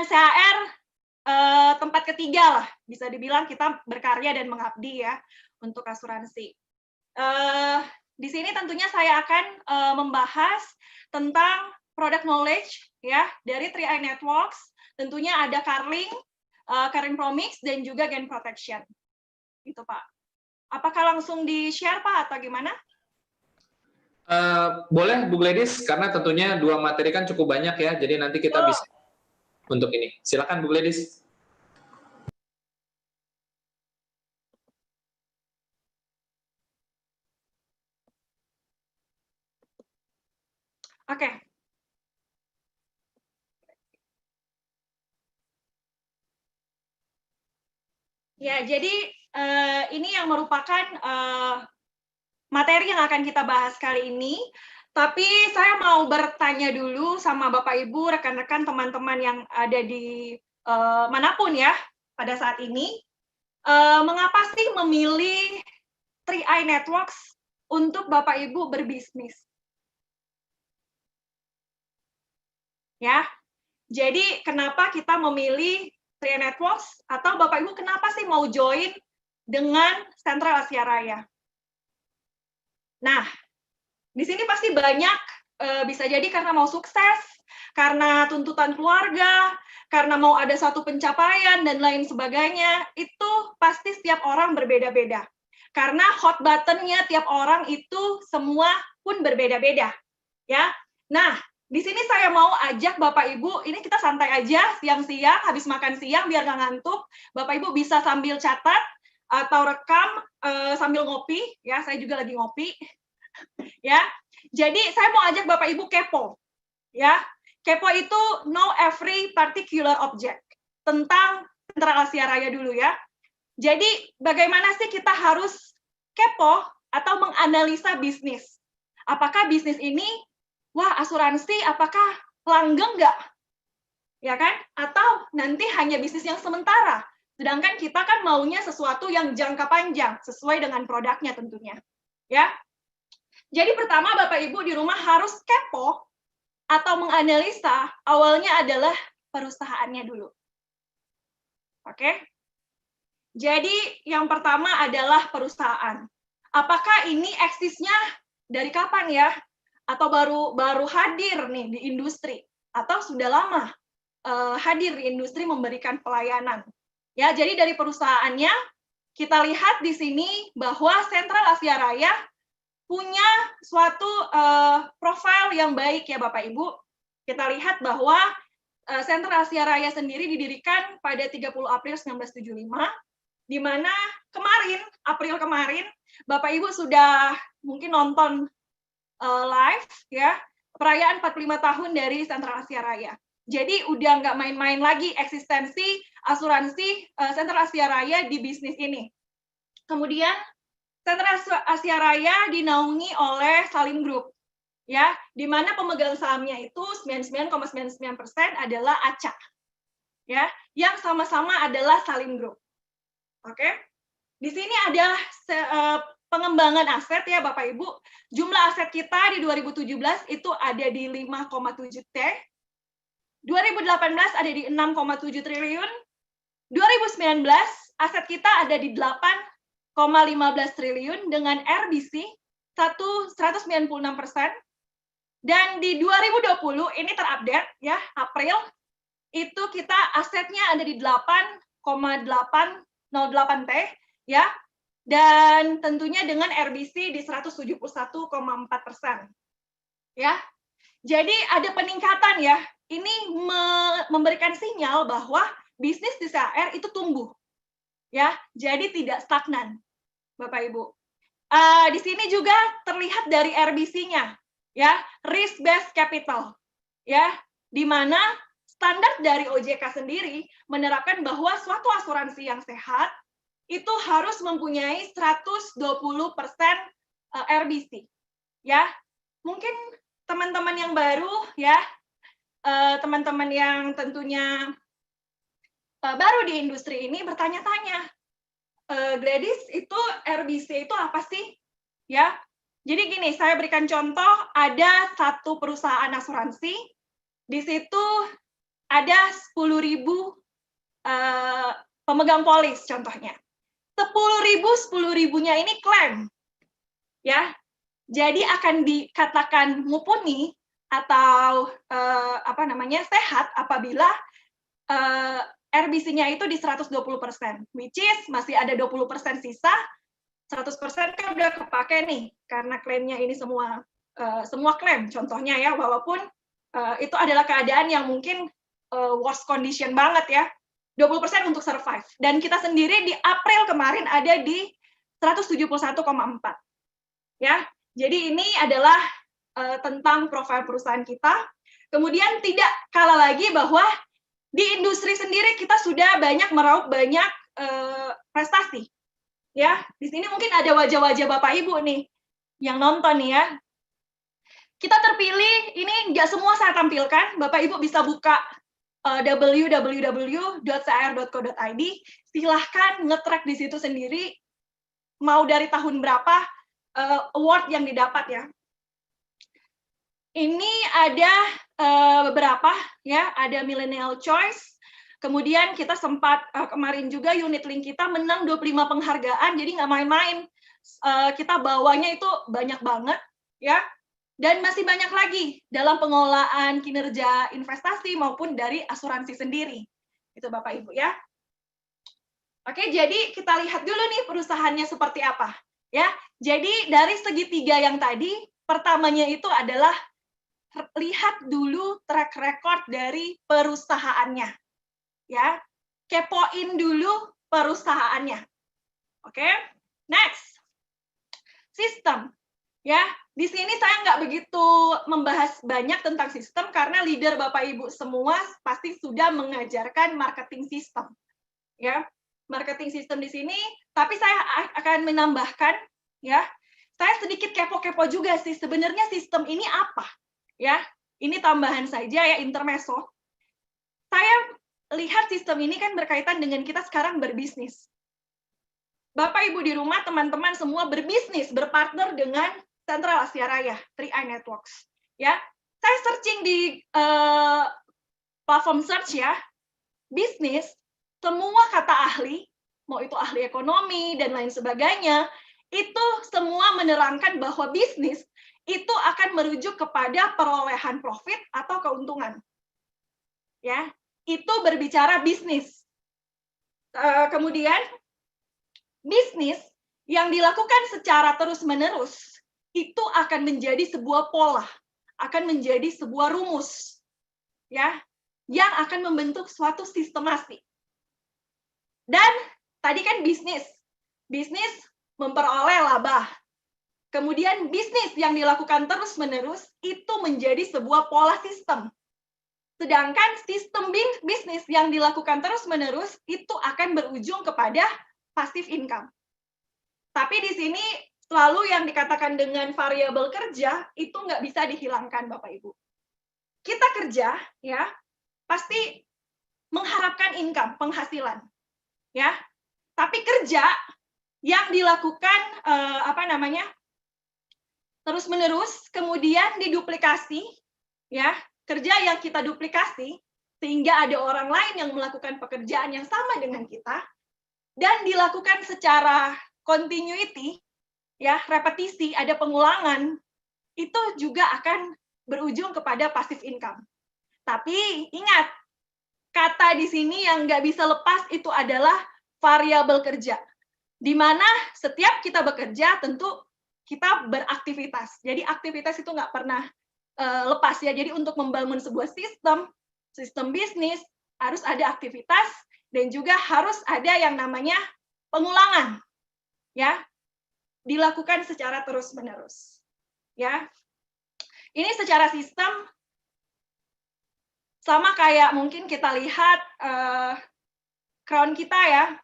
CHR tempat ketiga lah, bisa dibilang kita berkarya dan mengabdi ya untuk asuransi. Di sini tentunya saya akan membahas tentang product knowledge ya dari 3i Networks. Tentunya ada Carling, Caring Promise dan juga Gain Protection. Gitu Pak. Apakah langsung di-share Pak atau gimana? Boleh Bu Gladys, karena tentunya dua materi kan cukup banyak ya, jadi nanti kita bisa untuk ini. Silakan Bu Gladys. Oke. Ya, jadi ini yang merupakan materi yang akan kita bahas kali ini. Tapi saya mau bertanya dulu sama Bapak Ibu, rekan-rekan, teman-teman yang ada di manapun ya pada saat ini. Mengapa sih memilih 3i Networks untuk Bapak Ibu berbisnis? Ya, jadi kenapa kita memilih 3i Networks atau Bapak Ibu kenapa sih mau join dengan Sentral Asia Raya? Nah, di sini pasti banyak bisa jadi karena mau sukses, karena tuntutan keluarga, karena mau ada satu pencapaian dan lain sebagainya. Itu pasti setiap orang berbeda-beda. Karena hot button-nya tiap orang itu semua pun berbeda-beda. Ya. Nah, di sini saya mau ajak Bapak Ibu, ini kita santai aja siang-siang, habis makan siang biar nggak ngantuk. Bapak Ibu bisa sambil catat atau rekam sambil ngopi, ya saya juga lagi ngopi. Ya, jadi saya mau ajak Bapak Ibu kepo, ya. Kepo itu know every particular object tentang Sentral Asia Raya dulu ya. Jadi bagaimana sih kita harus kepo atau menganalisa bisnis? Apakah bisnis ini, wah asuransi, apakah langgeng nggak? Ya kan? Atau nanti hanya bisnis yang sementara. Sedangkan kita kan maunya sesuatu yang jangka panjang sesuai dengan produknya tentunya. Ya. Jadi pertama Bapak Ibu di rumah harus kepo atau menganalisa awalnya adalah perusahaannya dulu. Oke? Jadi yang pertama adalah perusahaan. Apakah ini eksisnya dari kapan ya? Atau baru hadir nih di industri atau sudah lama hadir di industri memberikan pelayanan. Ya, jadi dari perusahaannya kita lihat di sini bahwa Sentral Asia Raya punya suatu profil yang baik ya Bapak Ibu. Kita lihat bahwa Sentral Asia Raya sendiri didirikan pada 30 April 1975, di mana April kemarin, Bapak Ibu sudah mungkin nonton live ya, perayaan 45 tahun dari Sentral Asia Raya. Jadi udah nggak main-main lagi eksistensi asuransi Sentral Asia Raya di bisnis ini. Kemudian Sentral Asia Raya dinaungi oleh Salim Group, ya, di mana pemegang sahamnya itu 99,99% adalah ACA, ya, yang sama-sama adalah Salim Group. Oke, di sini ada pengembangan aset ya Bapak Ibu. Jumlah aset kita di 2017 itu ada di 5,7 T, 2018 ada di 6,7 triliun, 2019 aset kita ada di 8,15 triliun dengan RBC 196%, dan di 2020 ini terupdate ya April itu kita asetnya ada di 8,808 T ya, dan tentunya dengan RBC di 171,4% ya. Jadi ada peningkatan ya. Ini memberikan sinyal bahwa bisnis di CHR itu tumbuh ya, jadi tidak stagnan. Bapak Ibu. Di sini juga terlihat dari RBC-nya, ya, risk based capital, ya, di mana standar dari OJK sendiri menerapkan bahwa suatu asuransi yang sehat itu harus mempunyai 120% RBC, ya. Mungkin teman-teman yang baru, ya, teman-teman yang tentunya baru di industri ini bertanya-tanya, Gladys, itu RBC itu apa sih? Ya, jadi gini, saya berikan contoh, ada satu perusahaan asuransi, di situ ada 10.000 pemegang polis contohnya. 10.000 ini klaim, ya. Jadi akan dikatakan mumpuni atau sehat apabila RBC-nya itu di 120%, which is masih ada 20% sisa, 100% kan udah kepake nih, karena klaimnya ini semua klaim, contohnya ya, walaupun itu adalah keadaan yang mungkin worst condition banget ya, 20% untuk survive. Dan kita sendiri di April kemarin ada di 171,4. Ya, jadi ini adalah tentang profil perusahaan kita. Kemudian tidak kalah lagi bahwa di industri sendiri kita sudah meraup banyak prestasi. Ya, di sini mungkin ada wajah-wajah Bapak Ibu nih yang nonton nih ya. Kita terpilih, ini nggak semua saya tampilkan, Bapak Ibu bisa buka www.cr.co.id, silahkan nge-track di situ sendiri, mau dari tahun berapa award yang didapat ya. Ini ada beberapa ya, ada Millennial Choice, kemudian kita sempat kemarin juga unit link kita menang 25 penghargaan, jadi nggak main-main, kita bawanya itu banyak banget ya. Dan masih banyak lagi dalam pengelolaan kinerja investasi maupun dari asuransi sendiri. Itu Bapak Ibu ya. Oke, jadi kita lihat dulu nih perusahaannya seperti apa. Ya, jadi dari segitiga yang tadi, pertamanya itu adalah lihat dulu track record dari perusahaannya. Ya, kepoin dulu perusahaannya. Oke, next. Sistem. Ya, di sini saya nggak begitu membahas banyak tentang sistem karena leader Bapak Ibu semua pasti sudah mengajarkan marketing system. Ya, marketing system di sini, tapi saya akan menambahkan ya. Saya sedikit kepo-kepo juga sih sebenarnya sistem ini apa? Ya, ini tambahan saja ya, intermezzo. Saya lihat sistem ini kan berkaitan dengan kita sekarang berbisnis. Bapak Ibu di rumah, teman-teman semua berbisnis, berpartner dengan Central Asia Raya, 3i Networks. Ya, saya searching di platform search ya, bisnis, semua kata ahli, mau itu ahli ekonomi dan lain sebagainya, itu semua menerangkan bahwa bisnis itu akan merujuk kepada perolehan profit atau keuntungan. Ya, itu berbicara bisnis. Kemudian bisnis yang dilakukan secara terus-menerus itu akan menjadi sebuah pola, akan menjadi sebuah rumus, ya, yang akan membentuk suatu sistematik. Dan tadi kan bisnis memperoleh laba. Kemudian bisnis yang dilakukan terus-menerus itu menjadi sebuah pola sistem. Sedangkan sistem bisnis yang dilakukan terus-menerus itu akan berujung kepada passive income. Tapi di sini selalu yang dikatakan dengan variabel kerja itu nggak bisa dihilangkan Bapak Ibu. Kita kerja ya pasti mengharapkan income, penghasilan, ya. Tapi kerja yang dilakukan terus-menerus, kemudian diduplikasi, ya, kerja yang kita duplikasi sehingga ada orang lain yang melakukan pekerjaan yang sama dengan kita dan dilakukan secara continuity. Ya, repetisi, ada pengulangan, itu juga akan berujung kepada passive income. Tapi ingat, kata di sini yang nggak bisa lepas itu adalah variabel kerja. Di mana setiap kita bekerja tentu kita beraktivitas. Jadi aktivitas itu nggak pernah lepas ya. Jadi untuk membangun sebuah sistem bisnis harus ada aktivitas dan juga harus ada yang namanya pengulangan. Ya, dilakukan secara terus-menerus. Ya. Ini secara sistem sama kayak mungkin kita lihat Crown kita ya.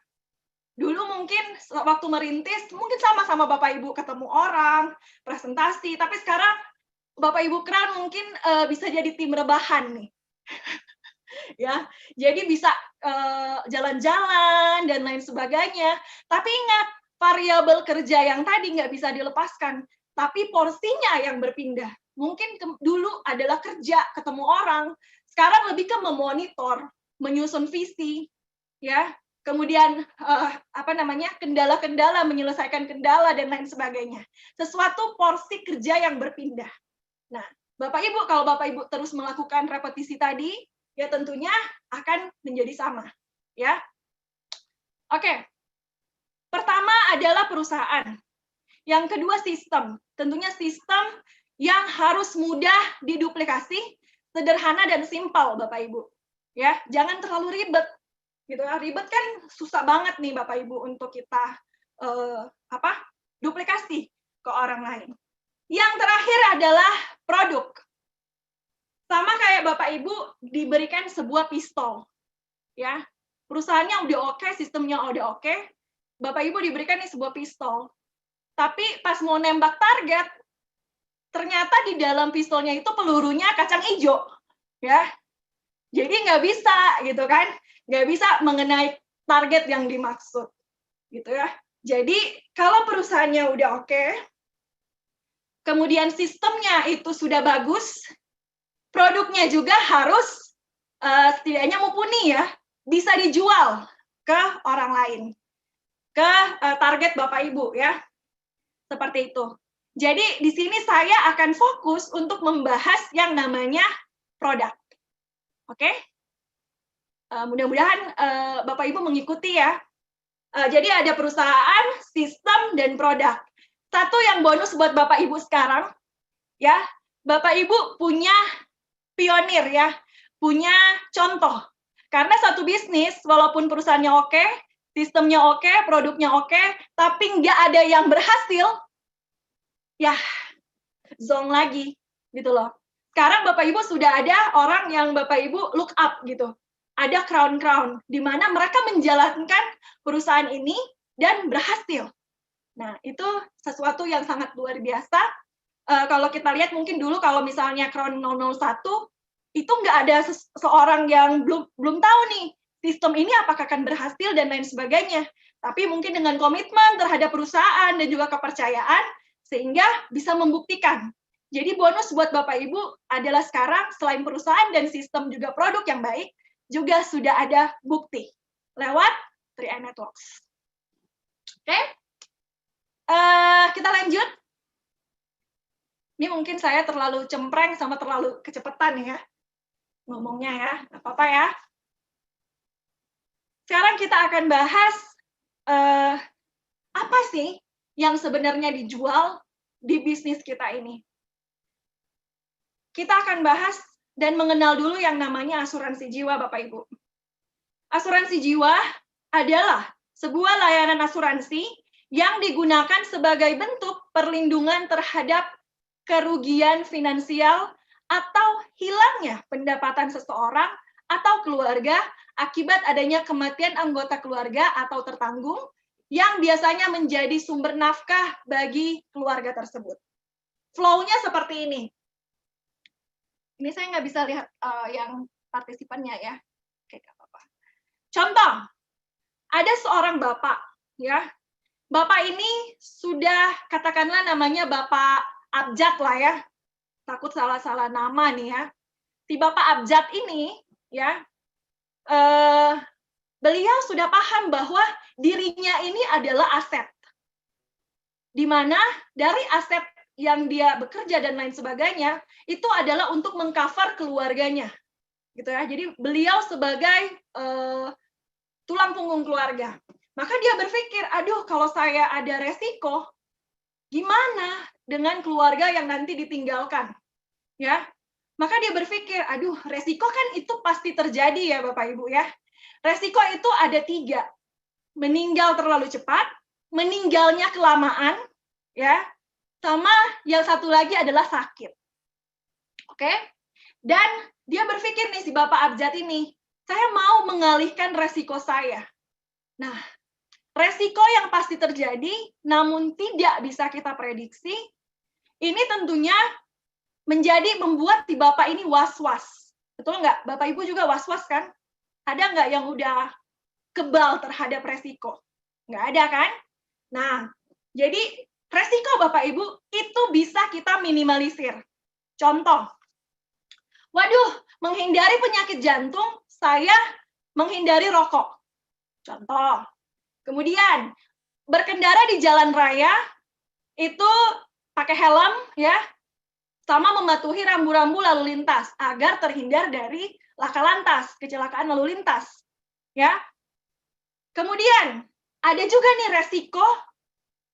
Dulu mungkin waktu merintis mungkin sama-sama Bapak Ibu ketemu orang, presentasi, tapi sekarang Bapak Ibu Crown mungkin bisa jadi tim rebahan nih. Ya. Jadi bisa jalan-jalan dan lain sebagainya. Tapi ingat, variabel kerja yang tadi nggak bisa dilepaskan, tapi porsinya yang berpindah. Mungkin dulu adalah kerja, ketemu orang, Sekarang lebih ke memonitor, menyusun visi, ya, kemudian kendala-kendala, menyelesaikan kendala dan lain sebagainya. Sesuatu porsi kerja yang berpindah. Nah, Bapak Ibu, kalau Bapak Ibu terus melakukan repetisi tadi, ya tentunya akan menjadi sama, ya. Oke. Pertama adalah perusahaan. Yang kedua sistem. Tentunya sistem yang harus mudah diduplikasi, sederhana dan simpel, Bapak Ibu. Ya, jangan terlalu ribet. Gitu ya. Ribet kan susah banget nih Bapak Ibu untuk kita duplikasi ke orang lain. Yang terakhir adalah produk. Sama kayak Bapak Ibu diberikan sebuah pistol. Ya. Perusahaannya udah oke, sistemnya udah oke. Bapak Ibu diberikan nih sebuah pistol. Tapi pas mau nembak target, ternyata di dalam pistolnya itu pelurunya kacang hijau. Ya. Jadi nggak bisa gitu kan. Nggak bisa mengenai target yang dimaksud. Gitu ya. Jadi kalau perusahaannya udah oke, kemudian sistemnya itu sudah bagus, produknya juga harus setidaknya mumpuni ya, bisa dijual ke orang lain, ke target Bapak Ibu ya, seperti itu. Jadi di sini saya akan fokus untuk membahas yang namanya produk, oke? Mudah-mudahan Bapak Ibu mengikuti ya. Jadi ada perusahaan, sistem, dan produk. Satu yang bonus buat Bapak Ibu sekarang, ya, Bapak Ibu punya pionir ya, punya contoh. Karena satu bisnis, walaupun perusahaannya oke, sistemnya oke, produknya oke, tapi nggak ada yang berhasil, ya zong lagi, gitu loh. Sekarang Bapak Ibu sudah ada orang yang Bapak Ibu look up gitu. Ada crown-crown, di mana mereka menjalankan perusahaan ini dan berhasil. Nah, itu sesuatu yang sangat luar biasa. Kalau kita lihat mungkin dulu kalau misalnya Crown 001, itu nggak ada seorang yang belum tahu nih, sistem ini apakah akan berhasil dan lain sebagainya. Tapi mungkin dengan komitmen terhadap perusahaan dan juga kepercayaan, sehingga bisa membuktikan. Jadi bonus buat Bapak Ibu adalah sekarang selain perusahaan dan sistem juga produk yang baik, juga sudah ada bukti lewat 3i Networks. Oke, kita lanjut. Ini mungkin saya terlalu cempreng sama terlalu kecepatan ya ngomongnya ya, nggak apa-apa ya. Sekarang kita akan bahas apa sih yang sebenarnya dijual di bisnis kita ini. Kita akan bahas dan mengenal dulu yang namanya asuransi jiwa, Bapak Ibu. Asuransi jiwa adalah sebuah layanan asuransi yang digunakan sebagai bentuk perlindungan terhadap kerugian finansial atau hilangnya pendapatan seseorang atau keluarga akibat adanya kematian anggota keluarga atau tertanggung yang biasanya menjadi sumber nafkah bagi keluarga tersebut. Flow-nya seperti ini. Ini saya nggak bisa lihat yang partisipannya ya. Oke, nggak apa-apa. Contoh, ada seorang bapak, ya. Bapak ini sudah katakanlah namanya Bapak Abjad lah ya. Takut salah-salah nama nih ya. Si Bapak Abjad ini, ya, beliau sudah paham bahwa dirinya ini adalah aset. Di mana dari aset yang dia bekerja dan lain sebagainya, itu adalah untuk mengcover keluarganya. Gitu ya. Jadi beliau sebagai tulang punggung keluarga. Maka dia berpikir, aduh kalau saya ada resiko, gimana dengan keluarga yang nanti ditinggalkan? Ya, maka dia berpikir, aduh resiko kan itu pasti terjadi ya Bapak Ibu ya. Resiko itu ada 3, meninggal terlalu cepat, meninggalnya kelamaan, ya, sama yang satu lagi adalah sakit. Oke? Dan dia berpikir nih si Bapak Abjad ini, saya mau mengalihkan resiko saya. Nah, resiko yang pasti terjadi, namun tidak bisa kita prediksi, ini tentunya membuat si Bapak ini was-was. Betul nggak? Bapak Ibu juga was-was kan? Ada nggak yang udah kebal terhadap resiko? Nggak ada kan? Nah, jadi resiko Bapak Ibu itu bisa kita minimalisir. Contoh, Waduh, menghindari penyakit jantung, saya menghindari rokok. Contoh. Kemudian, berkendara di jalan raya, itu pakai helm, ya, sama mematuhi rambu-rambu lalu lintas, agar terhindar dari laka lantas, kecelakaan lalu lintas. Ya. Kemudian, ada juga nih resiko,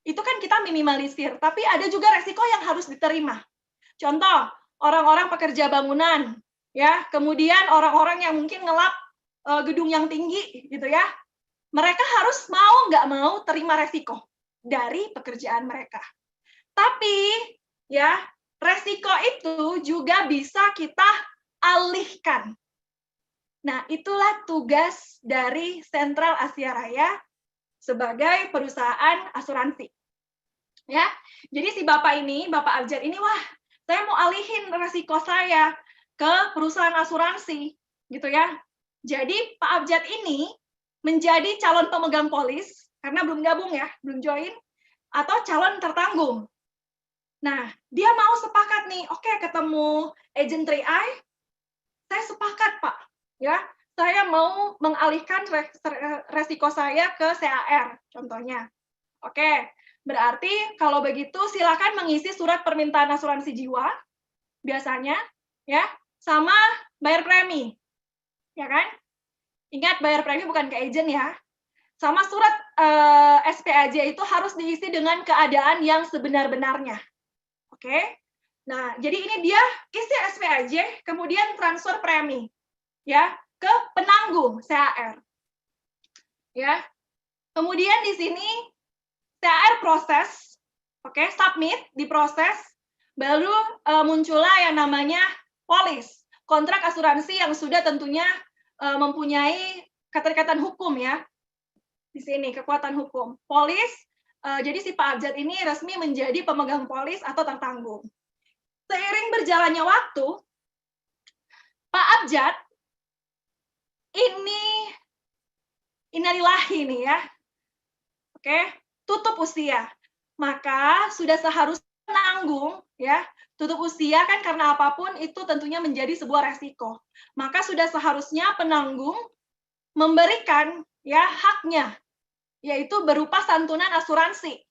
itu kan kita minimalisir, tapi ada juga resiko yang harus diterima. Contoh, orang-orang pekerja bangunan, ya, kemudian orang-orang yang mungkin ngelap gedung yang tinggi, gitu ya. Mereka harus mau nggak mau terima resiko dari pekerjaan mereka. Tapi, ya, resiko itu juga bisa kita alihkan. Nah, itulah tugas dari Sentral Asia Raya sebagai perusahaan asuransi. Ya, jadi si Bapak ini, Bapak Abjad ini, wah, saya mau alihin resiko saya ke perusahaan asuransi, gitu ya. Jadi Pak Abjad ini menjadi calon pemegang polis, karena belum gabung ya, belum join, atau calon tertanggung. Nah, dia mau sepakat nih, oke, ketemu agent 3i, saya sepakat Pak, ya, saya mau mengalihkan resiko saya ke CAR, contohnya. Oke, berarti kalau begitu silakan mengisi surat permintaan asuransi jiwa, biasanya, ya, sama bayar premi, ya kan? Ingat, bayar premi bukan ke agent ya. Sama surat SPAJ itu harus diisi dengan keadaan yang sebenar-benarnya. Oke? Nah, jadi ini dia isi SPAJ, kemudian transfer premi, ya, ke penanggung CAR. Ya. Kemudian di sini CAR proses, oke, submit, diproses, baru muncullah yang namanya polis, kontrak asuransi yang sudah tentunya mempunyai keterikatan hukum ya. Di sini kekuatan hukum. Polis, jadi si Pak Abjad ini resmi menjadi pemegang polis atau tertanggung. Seiring berjalannya waktu, Pak Abjad ini innalillahi nih ya. Oke, tutup usia. Maka sudah seharusnya menanggung ya. Tutup usia kan karena apapun itu tentunya menjadi sebuah resiko. Maka sudah seharusnya penanggung memberikan ya haknya, yaitu berupa santunan asuransi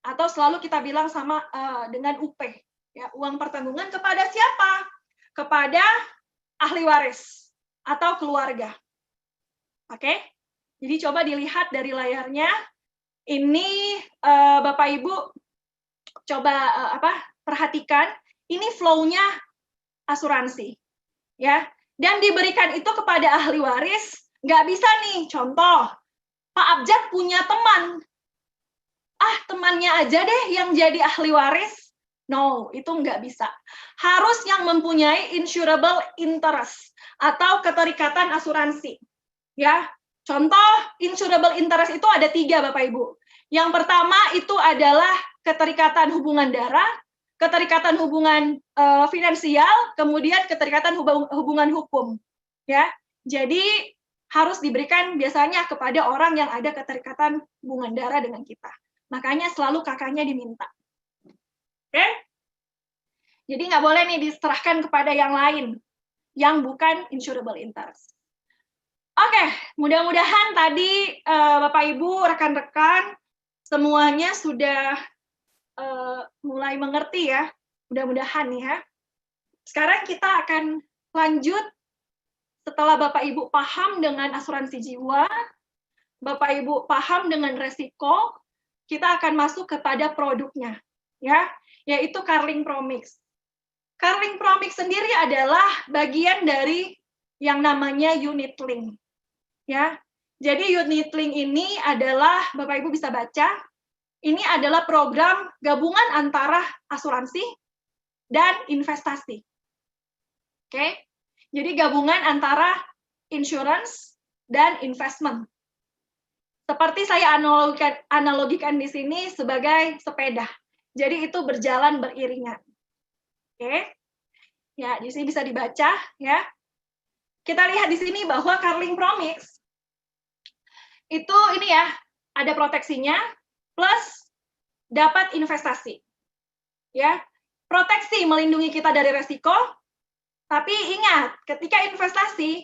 atau selalu kita bilang sama dengan UP, ya, uang pertanggungan kepada siapa? Kepada ahli waris atau keluarga. Oke? Jadi coba dilihat dari layarnya. Ini Bapak Ibu coba perhatikan, ini flow-nya asuransi, ya. Dan diberikan itu kepada ahli waris, nggak bisa nih. Contoh, Pak Abjad punya teman, temannya aja deh yang jadi ahli waris. No, itu nggak bisa. Harus yang mempunyai insurable interest atau keterikatan asuransi, ya. Contoh, insurable interest itu ada 3, Bapak Ibu. Yang pertama itu adalah keterikatan hubungan darah, keterikatan hubungan finansial, kemudian keterikatan hubungan hukum. Ya, jadi harus diberikan biasanya kepada orang yang ada keterikatan hubungan darah dengan kita. Makanya selalu kakaknya diminta. Oke? Jadi nggak boleh nih diserahkan kepada yang lain, yang bukan insurable interest. Oke, mudah-mudahan tadi Bapak Ibu, rekan-rekan semuanya sudah mulai mengerti ya. Mudah-mudahan nih ya. Sekarang kita akan lanjut setelah Bapak Ibu paham dengan asuransi jiwa, Bapak Ibu paham dengan resiko, kita akan masuk kepada produknya, ya, yaitu Carling Promix. Carling Promix sendiri adalah bagian dari yang namanya unit link. Ya, jadi unit link ini adalah, Bapak Ibu bisa baca, ini adalah program gabungan antara asuransi dan investasi. Oke, jadi gabungan antara insurance dan investment. Seperti saya analogikan di sini sebagai sepeda. Jadi itu berjalan beriringan. Oke, ya di sini bisa dibaca ya. Kita lihat di sini bahwa Carling Promix itu ini ya, ada proteksinya plus dapat investasi. Ya. Proteksi melindungi kita dari resiko, Tapi ingat, ketika investasi,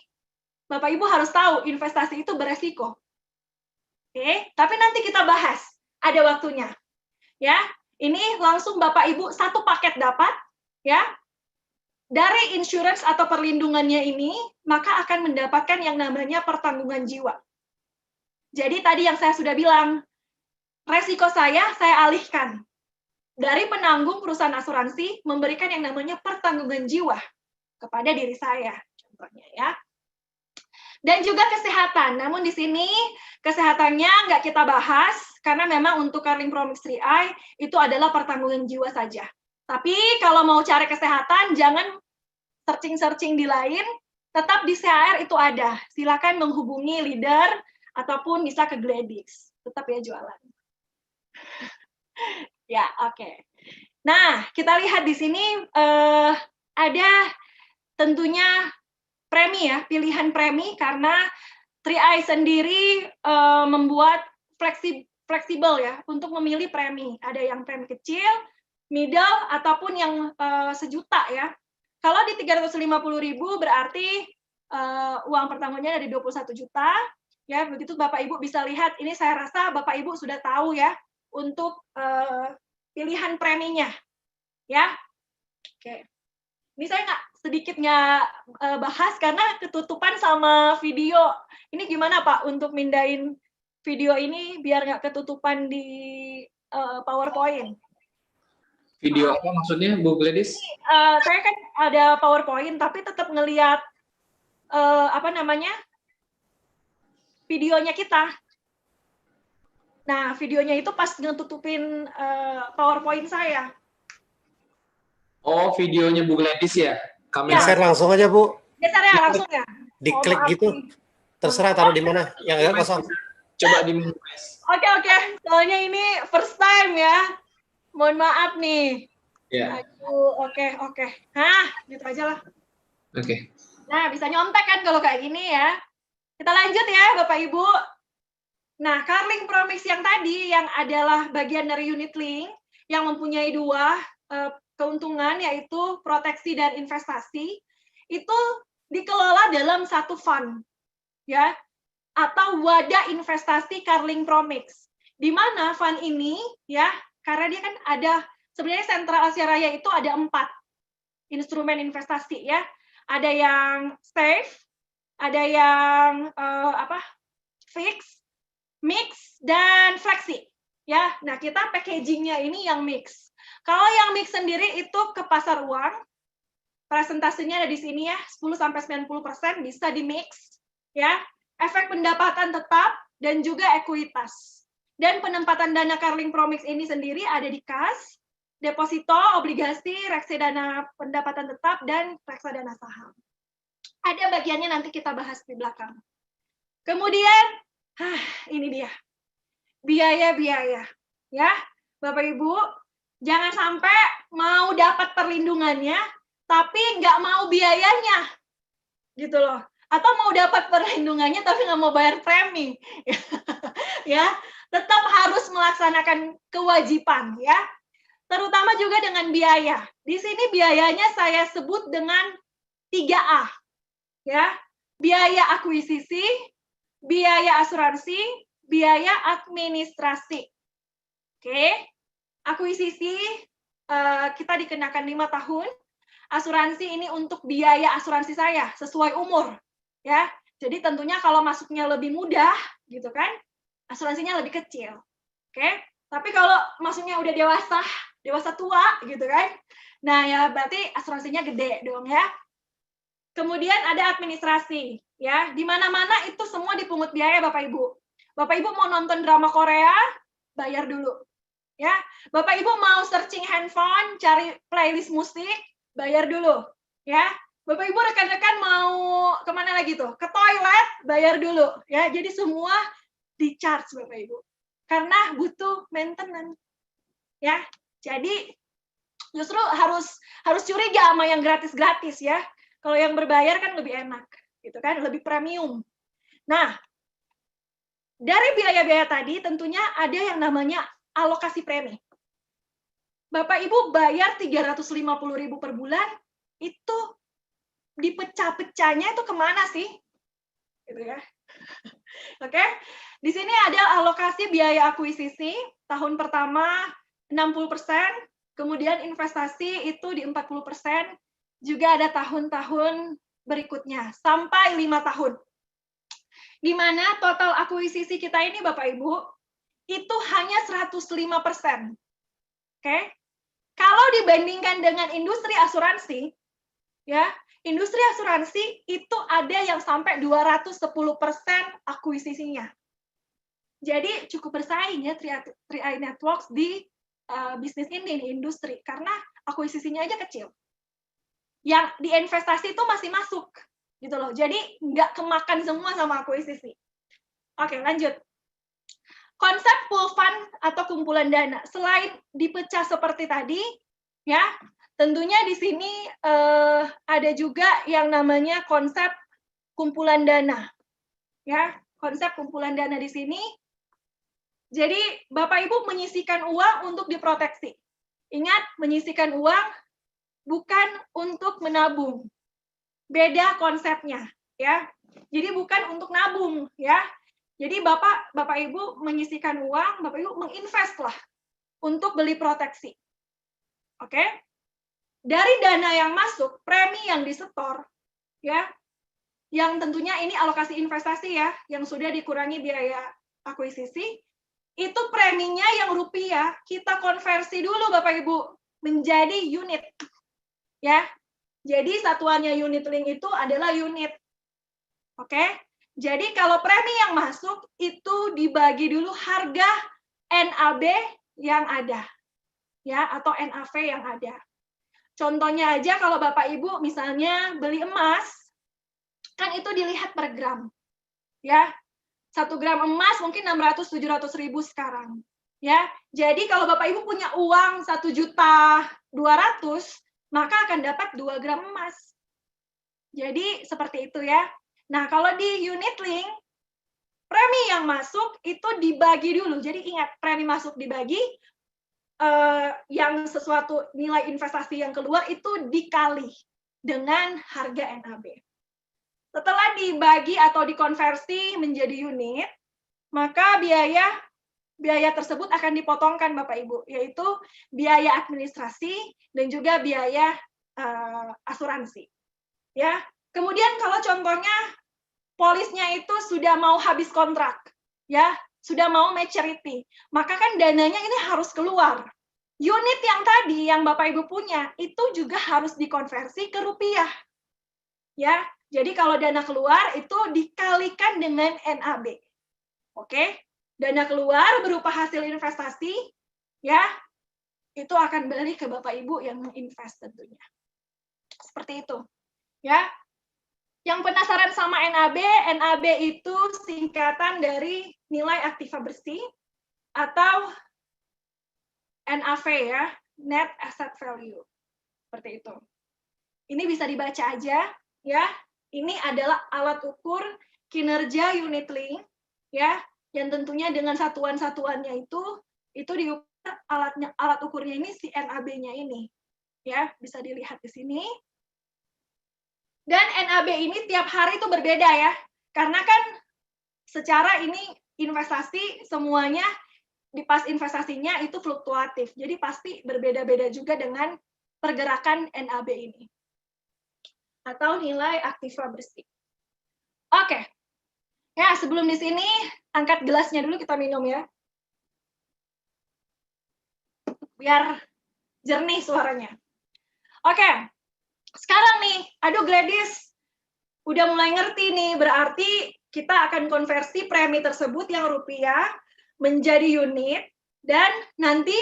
Bapak Ibu harus tahu investasi itu beresiko. Oke, tapi nanti kita bahas, ada waktunya. Ya, ini langsung Bapak Ibu satu paket dapat, ya. Dari insurance atau perlindungannya ini, maka akan mendapatkan yang namanya pertanggungan jiwa. Jadi tadi yang saya sudah bilang, resiko saya alihkan. Dari penanggung perusahaan asuransi memberikan yang namanya pertanggungan jiwa kepada diri saya, contohnya ya. Dan juga kesehatan, namun di sini kesehatannya nggak kita bahas, karena memang untuk Carling Promix 3i itu adalah pertanggungan jiwa saja. Tapi kalau mau cari kesehatan, jangan searching-searching di lain, tetap di CHR itu ada. Silakan menghubungi leader, ataupun bisa ke Gladys. Tetap ya jualan. Ya, oke. Nah, kita lihat di sini ada tentunya premi ya, pilihan premi karena 3i sendiri membuat fleksibel ya untuk memilih premi. Ada yang premi kecil, middle ataupun yang sejuta ya. Kalau di 350.000 berarti uang pertamanya dari 21 juta. Ya, begitu Bapak Ibu bisa lihat, ini saya rasa Bapak Ibu sudah tahu ya untuk pilihan preminya. Ya. Oke. Ini saya sedikitnya bahas karena ketutupan sama video. Ini gimana Pak untuk mindahin video ini biar nggak ketutupan di PowerPoint? Video apa maksudnya, Bu Gladys? Saya kan ada PowerPoint, tapi tetap ngelihat videonya kita. Nah, videonya itu pas ngetutupin PowerPoint saya. Oh, videonya Bu Gladys ya? Kami Share langsung aja, Bu. Geser ya, langsung ya? Diklik gitu. Terserah taruh di mana. Yang agak kosong. Coba di minimize. Oke. Soalnya ini first time ya. Mohon maaf nih. Ya. Aduh, oke. Hah, gitu aja lah. Oke. Nah, bisa nyontek kan kalau kayak gini ya. Kita lanjut ya, Bapak Ibu. Nah, Carling Promix yang tadi, yang adalah bagian dari unit link, yang mempunyai dua keuntungan, yaitu proteksi dan investasi, itu dikelola dalam satu fund, ya, atau wadah investasi Carling Promix. Di mana fund ini, ya, karena dia kan ada, sebenarnya Sentral Asia Raya itu ada 4 instrumen investasi, ya. Ada yang safe, ada yang fix, mix, dan flexi. Ya, nah kita packagingnya ini yang mix. Kalau yang mix sendiri itu ke pasar uang, presentasinya ada di sini ya, 10-90% bisa di mix, ya. Efek pendapatan tetap dan juga ekuitas. Dan penempatan dana Carling Promix ini sendiri ada di kas, deposito, obligasi, reksadana pendapatan tetap, dan reksadana saham. Ada bagiannya nanti kita bahas di belakang. Kemudian, ini dia, biaya-biaya. Ya, Bapak Ibu, jangan sampai mau dapat perlindungannya, tapi nggak mau biayanya. Gitu loh. Atau mau dapat perlindungannya, tapi nggak mau bayar premi. Ya, tetap harus melaksanakan kewajiban, ya. Terutama juga dengan biaya. Di sini biayanya saya sebut dengan 3A. Ya, biaya akuisisi, biaya asuransi, biaya administrasi. Oke, akuisisi kita dikenakan 5 tahun. Asuransi ini untuk biaya asuransi saya sesuai umur, ya. Jadi tentunya kalau masuknya lebih mudah, gitu kan, asuransinya lebih kecil. Oke, tapi kalau masuknya udah dewasa tua, gitu kan, nah ya berarti asuransinya gede dong ya. Kemudian ada administrasi, ya. Di mana-mana itu semua dipungut biaya, Bapak Ibu. Bapak Ibu mau nonton drama Korea, bayar dulu. Ya. Bapak Ibu mau searching handphone, cari playlist musik, bayar dulu. Ya. Bapak Ibu rekan-rekan mau kemana lagi tuh? Ke toilet, bayar dulu. Ya. Jadi semua di-charge, Bapak Ibu. Karena butuh maintenance. Ya. Jadi justru harus curiga sama yang gratis-gratis ya. Kalau yang berbayar kan lebih enak, gitu kan, lebih premium. Nah, dari biaya-biaya tadi tentunya ada yang namanya alokasi premi. Bapak Ibu bayar 350.000 per bulan, itu dipecah-pecahnya itu kemana sih? Gitu ya. Oke. Di sini ada alokasi biaya akuisisi tahun pertama 60%, kemudian investasi itu di 40%, juga ada tahun-tahun berikutnya sampai 5 tahun. Di mana total akuisisi kita ini Bapak Ibu itu hanya 105%. Oke. Kalau dibandingkan dengan industri asuransi, ya, industri asuransi itu ada yang sampai 210% akuisisinya. Jadi cukup bersaing ya 3i Networks di bisnis ini, di industri, karena akuisisinya aja kecil. Yang di investasi itu masih masuk, gitu loh. Jadi nggak kemakan semua sama akuisisi. Oke, lanjut. Konsep pool fund atau kumpulan dana, selain dipecah seperti tadi, ya, tentunya di sini ada juga yang namanya konsep kumpulan dana. Ya, konsep kumpulan dana di sini. Jadi, Bapak Ibu menyisihkan uang untuk diproteksi. Ingat, menyisihkan uang bukan untuk menabung. Beda konsepnya, ya. Jadi bukan untuk nabung, ya. Jadi Bapak Ibu menyisihkan uang, Bapak Ibu menginvest lah untuk beli proteksi. Oke? Dari dana yang masuk, premi yang disetor, ya, yang tentunya ini alokasi investasi ya, yang sudah dikurangi biaya akuisisi, itu preminya yang rupiah, kita konversi dulu Bapak Ibu menjadi unit. Ya. Jadi satuannya unit link itu adalah unit. Oke? Jadi kalau premi yang masuk itu dibagi dulu harga NAB yang ada. Ya, atau NAV yang ada. Contohnya aja kalau Bapak Ibu misalnya beli emas, kan itu dilihat per gram. Ya. 1 gram emas mungkin 600-700 ribu sekarang. Ya. Jadi kalau Bapak Ibu punya uang 1.200.000, maka akan dapat 2 gram emas. Jadi seperti itu ya. Nah, kalau di unit link, premi yang masuk itu dibagi dulu. Jadi ingat, premi masuk dibagi, yang sesuatu nilai investasi yang keluar itu dikali dengan harga NAB. Setelah dibagi atau dikonversi menjadi unit, maka biaya tersebut akan dipotongkan Bapak Ibu, yaitu biaya administrasi dan juga biaya asuransi. Ya. Kemudian kalau contohnya polisnya itu sudah mau habis kontrak, ya, sudah mau maturity, maka kan dananya ini harus keluar. Unit yang tadi yang Bapak Ibu punya itu juga harus dikonversi ke rupiah. Ya. Jadi kalau dana keluar itu dikalikan dengan NAB. Oke? Dana keluar berupa hasil investasi, ya, itu akan balik ke Bapak Ibu yang menginvest tentunya. Seperti itu. Ya. Yang penasaran sama NAB, NAB itu singkatan dari nilai aktiva bersih atau NAV ya, Net Asset Value. Seperti itu. Ini bisa dibaca aja, ya. Ini adalah alat ukur kinerja unit link, ya, yang tentunya dengan satuan-satuannya itu diukur alat ukurnya ini si NAB-nya ini, ya, bisa dilihat di sini. Dan NAB ini tiap hari itu berbeda ya, karena kan secara ini investasi semuanya di pas investasinya itu fluktuatif, jadi pasti berbeda-beda juga dengan pergerakan NAB ini atau nilai aktiva bersih. Oke, ya sebelum di sini angkat gelasnya dulu kita minum ya, biar jernih suaranya. Oke. Sekarang nih, aduh Gladys, udah mulai ngerti nih, berarti kita akan konversi premi tersebut yang rupiah menjadi unit, dan nanti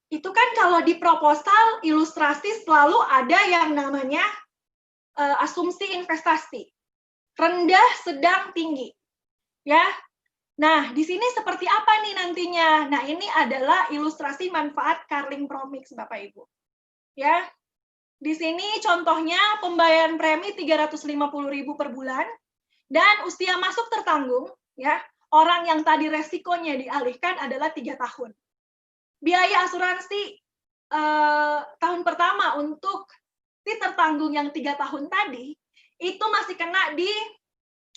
itu kan kalau di proposal ilustrasi selalu ada yang namanya asumsi investasi, rendah, sedang, tinggi. Ya. Nah, di sini seperti apa nih nantinya? Nah, ini adalah ilustrasi manfaat Carling Promix, Bapak Ibu. Ya. Di sini contohnya pembayaran premi 350.000 per bulan dan usia masuk tertanggung, ya. Orang yang tadi resikonya dialihkan adalah 3 tahun. Biaya asuransi tahun pertama untuk pasti tertanggung yang 3 tahun tadi, itu masih kena di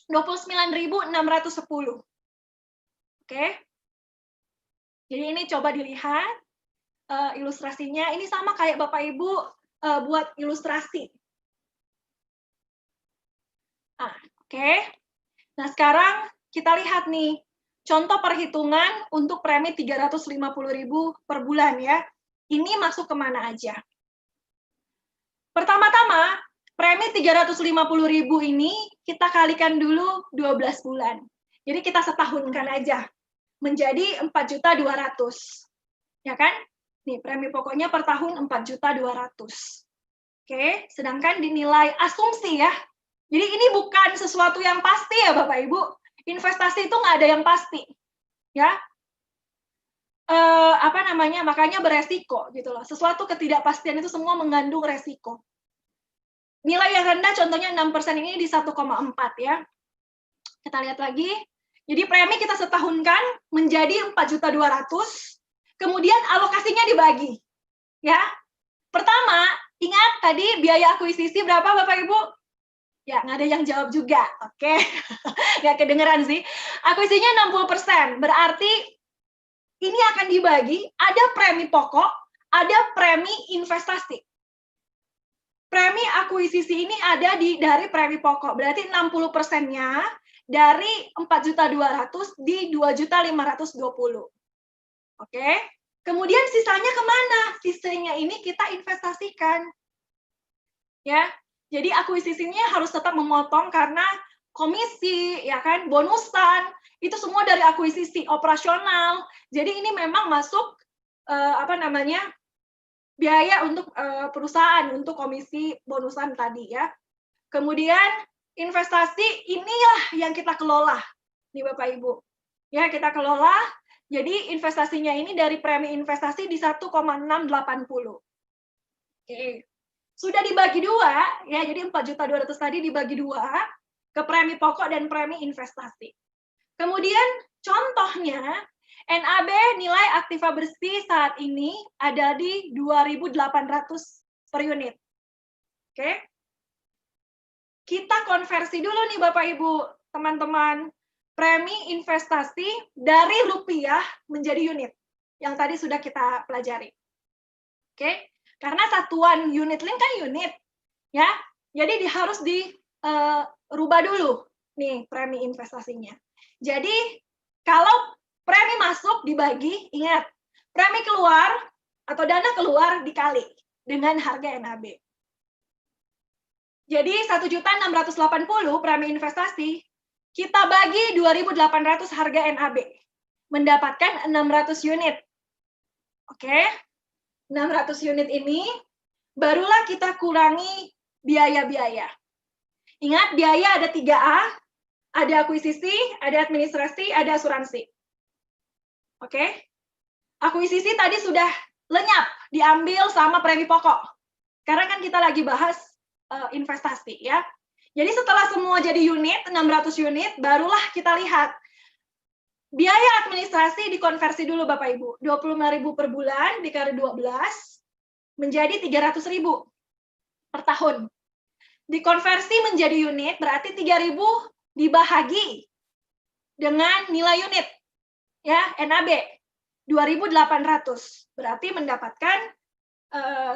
29.610. Oke? Jadi ini coba dilihat ilustrasinya. Ini sama kayak Bapak Ibu buat ilustrasi. Oke. Nah, sekarang kita lihat nih contoh perhitungan untuk premi 350.000 per bulan ya. Ini masuk kemana aja? Pertama-tama, premi 350.000 ini kita kalikan dulu 12 bulan. Jadi kita setahunkan aja menjadi 4.200.000. Ya kan? Nih, premi pokoknya per tahun 4.200.000. Oke, sedangkan dinilai asumsi ya. Jadi ini bukan sesuatu yang pasti ya Bapak Ibu. Investasi itu nggak ada yang pasti. Ya. Makanya beresiko gitu loh. Sesuatu ketidakpastian itu semua mengandung resiko. Nilai yang rendah contohnya 6% ini di 1,4 ya. Kita lihat lagi. Jadi premi kita setahunkan menjadi 4.200.000, kemudian alokasinya dibagi. Ya. Pertama, ingat tadi biaya akuisisi berapa Bapak Ibu? Ya, nggak ada yang jawab juga. Oke. Nggak kedengeran sih. Akuisisinya 60%. Berarti ini akan dibagi, ada premi pokok, ada premi investasi. Premi akuisisi ini ada dari premi pokok. Berarti 60%-nya dari 4.200.000 di 2.520.000. Oke. Kemudian sisanya kemana? Sisanya ini kita investasikan. Ya. Jadi akuisisinya harus tetap memotong karena komisi, ya kan, bonusan, itu semua dari akuisisi operasional. Jadi ini memang masuk biaya untuk perusahaan untuk komisi bonusan tadi ya. Kemudian investasi inilah yang kita kelola nih Bapak Ibu. Ya, kita kelola. Jadi investasinya ini dari premi investasi di 1,680. Oke. Sudah dibagi dua, ya, jadi 4.200.000 tadi dibagi dua ke premi pokok dan premi investasi. Kemudian contohnya, NAB nilai aktiva bersih saat ini ada di 2.800 per unit. Oke. Kita konversi dulu nih Bapak Ibu, teman-teman. Premi investasi dari rupiah menjadi unit, yang tadi sudah kita pelajari. Oke. Karena satuan unit link kan unit, ya. Jadi harus dirubah dulu nih premi investasinya. Jadi kalau premi masuk dibagi, ingat premi keluar atau dana keluar dikali dengan harga NAB. Jadi 1.680 premi investasi kita bagi 2.800 harga NAB, mendapatkan 600 unit. Oke. 600 unit ini barulah kita kurangi biaya-biaya. Ingat, biaya ada 3A, ada akuisisi, ada administrasi, ada asuransi. Oke? Akuisisi tadi sudah lenyap, diambil sama premi pokok. Sekarang kan kita lagi bahas investasi ya. Jadi setelah semua jadi unit, 600 unit, barulah kita lihat biaya administrasi dikonversi dulu Bapak Ibu. 25.000 per bulan dikali 12 menjadi 300.000 per tahun. Dikonversi menjadi unit berarti 3.000 dibahagi dengan nilai unit. Ya, NAB 2.800. Berarti mendapatkan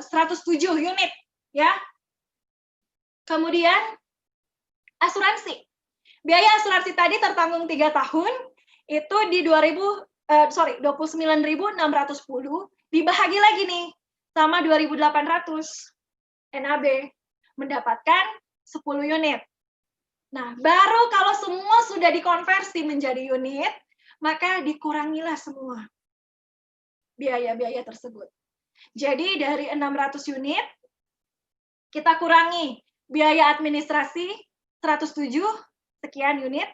107 unit, ya. Kemudian asuransi. Biaya asuransi tadi tertanggung 3 tahun. Itu di 29.610 dibahagi lagi nih sama 2.800 NAB mendapatkan 10 unit. Nah, baru kalau semua sudah dikonversi menjadi unit, maka dikurangilah semua biaya-biaya tersebut. Jadi dari 600 unit kita kurangi biaya administrasi 107 sekian unit,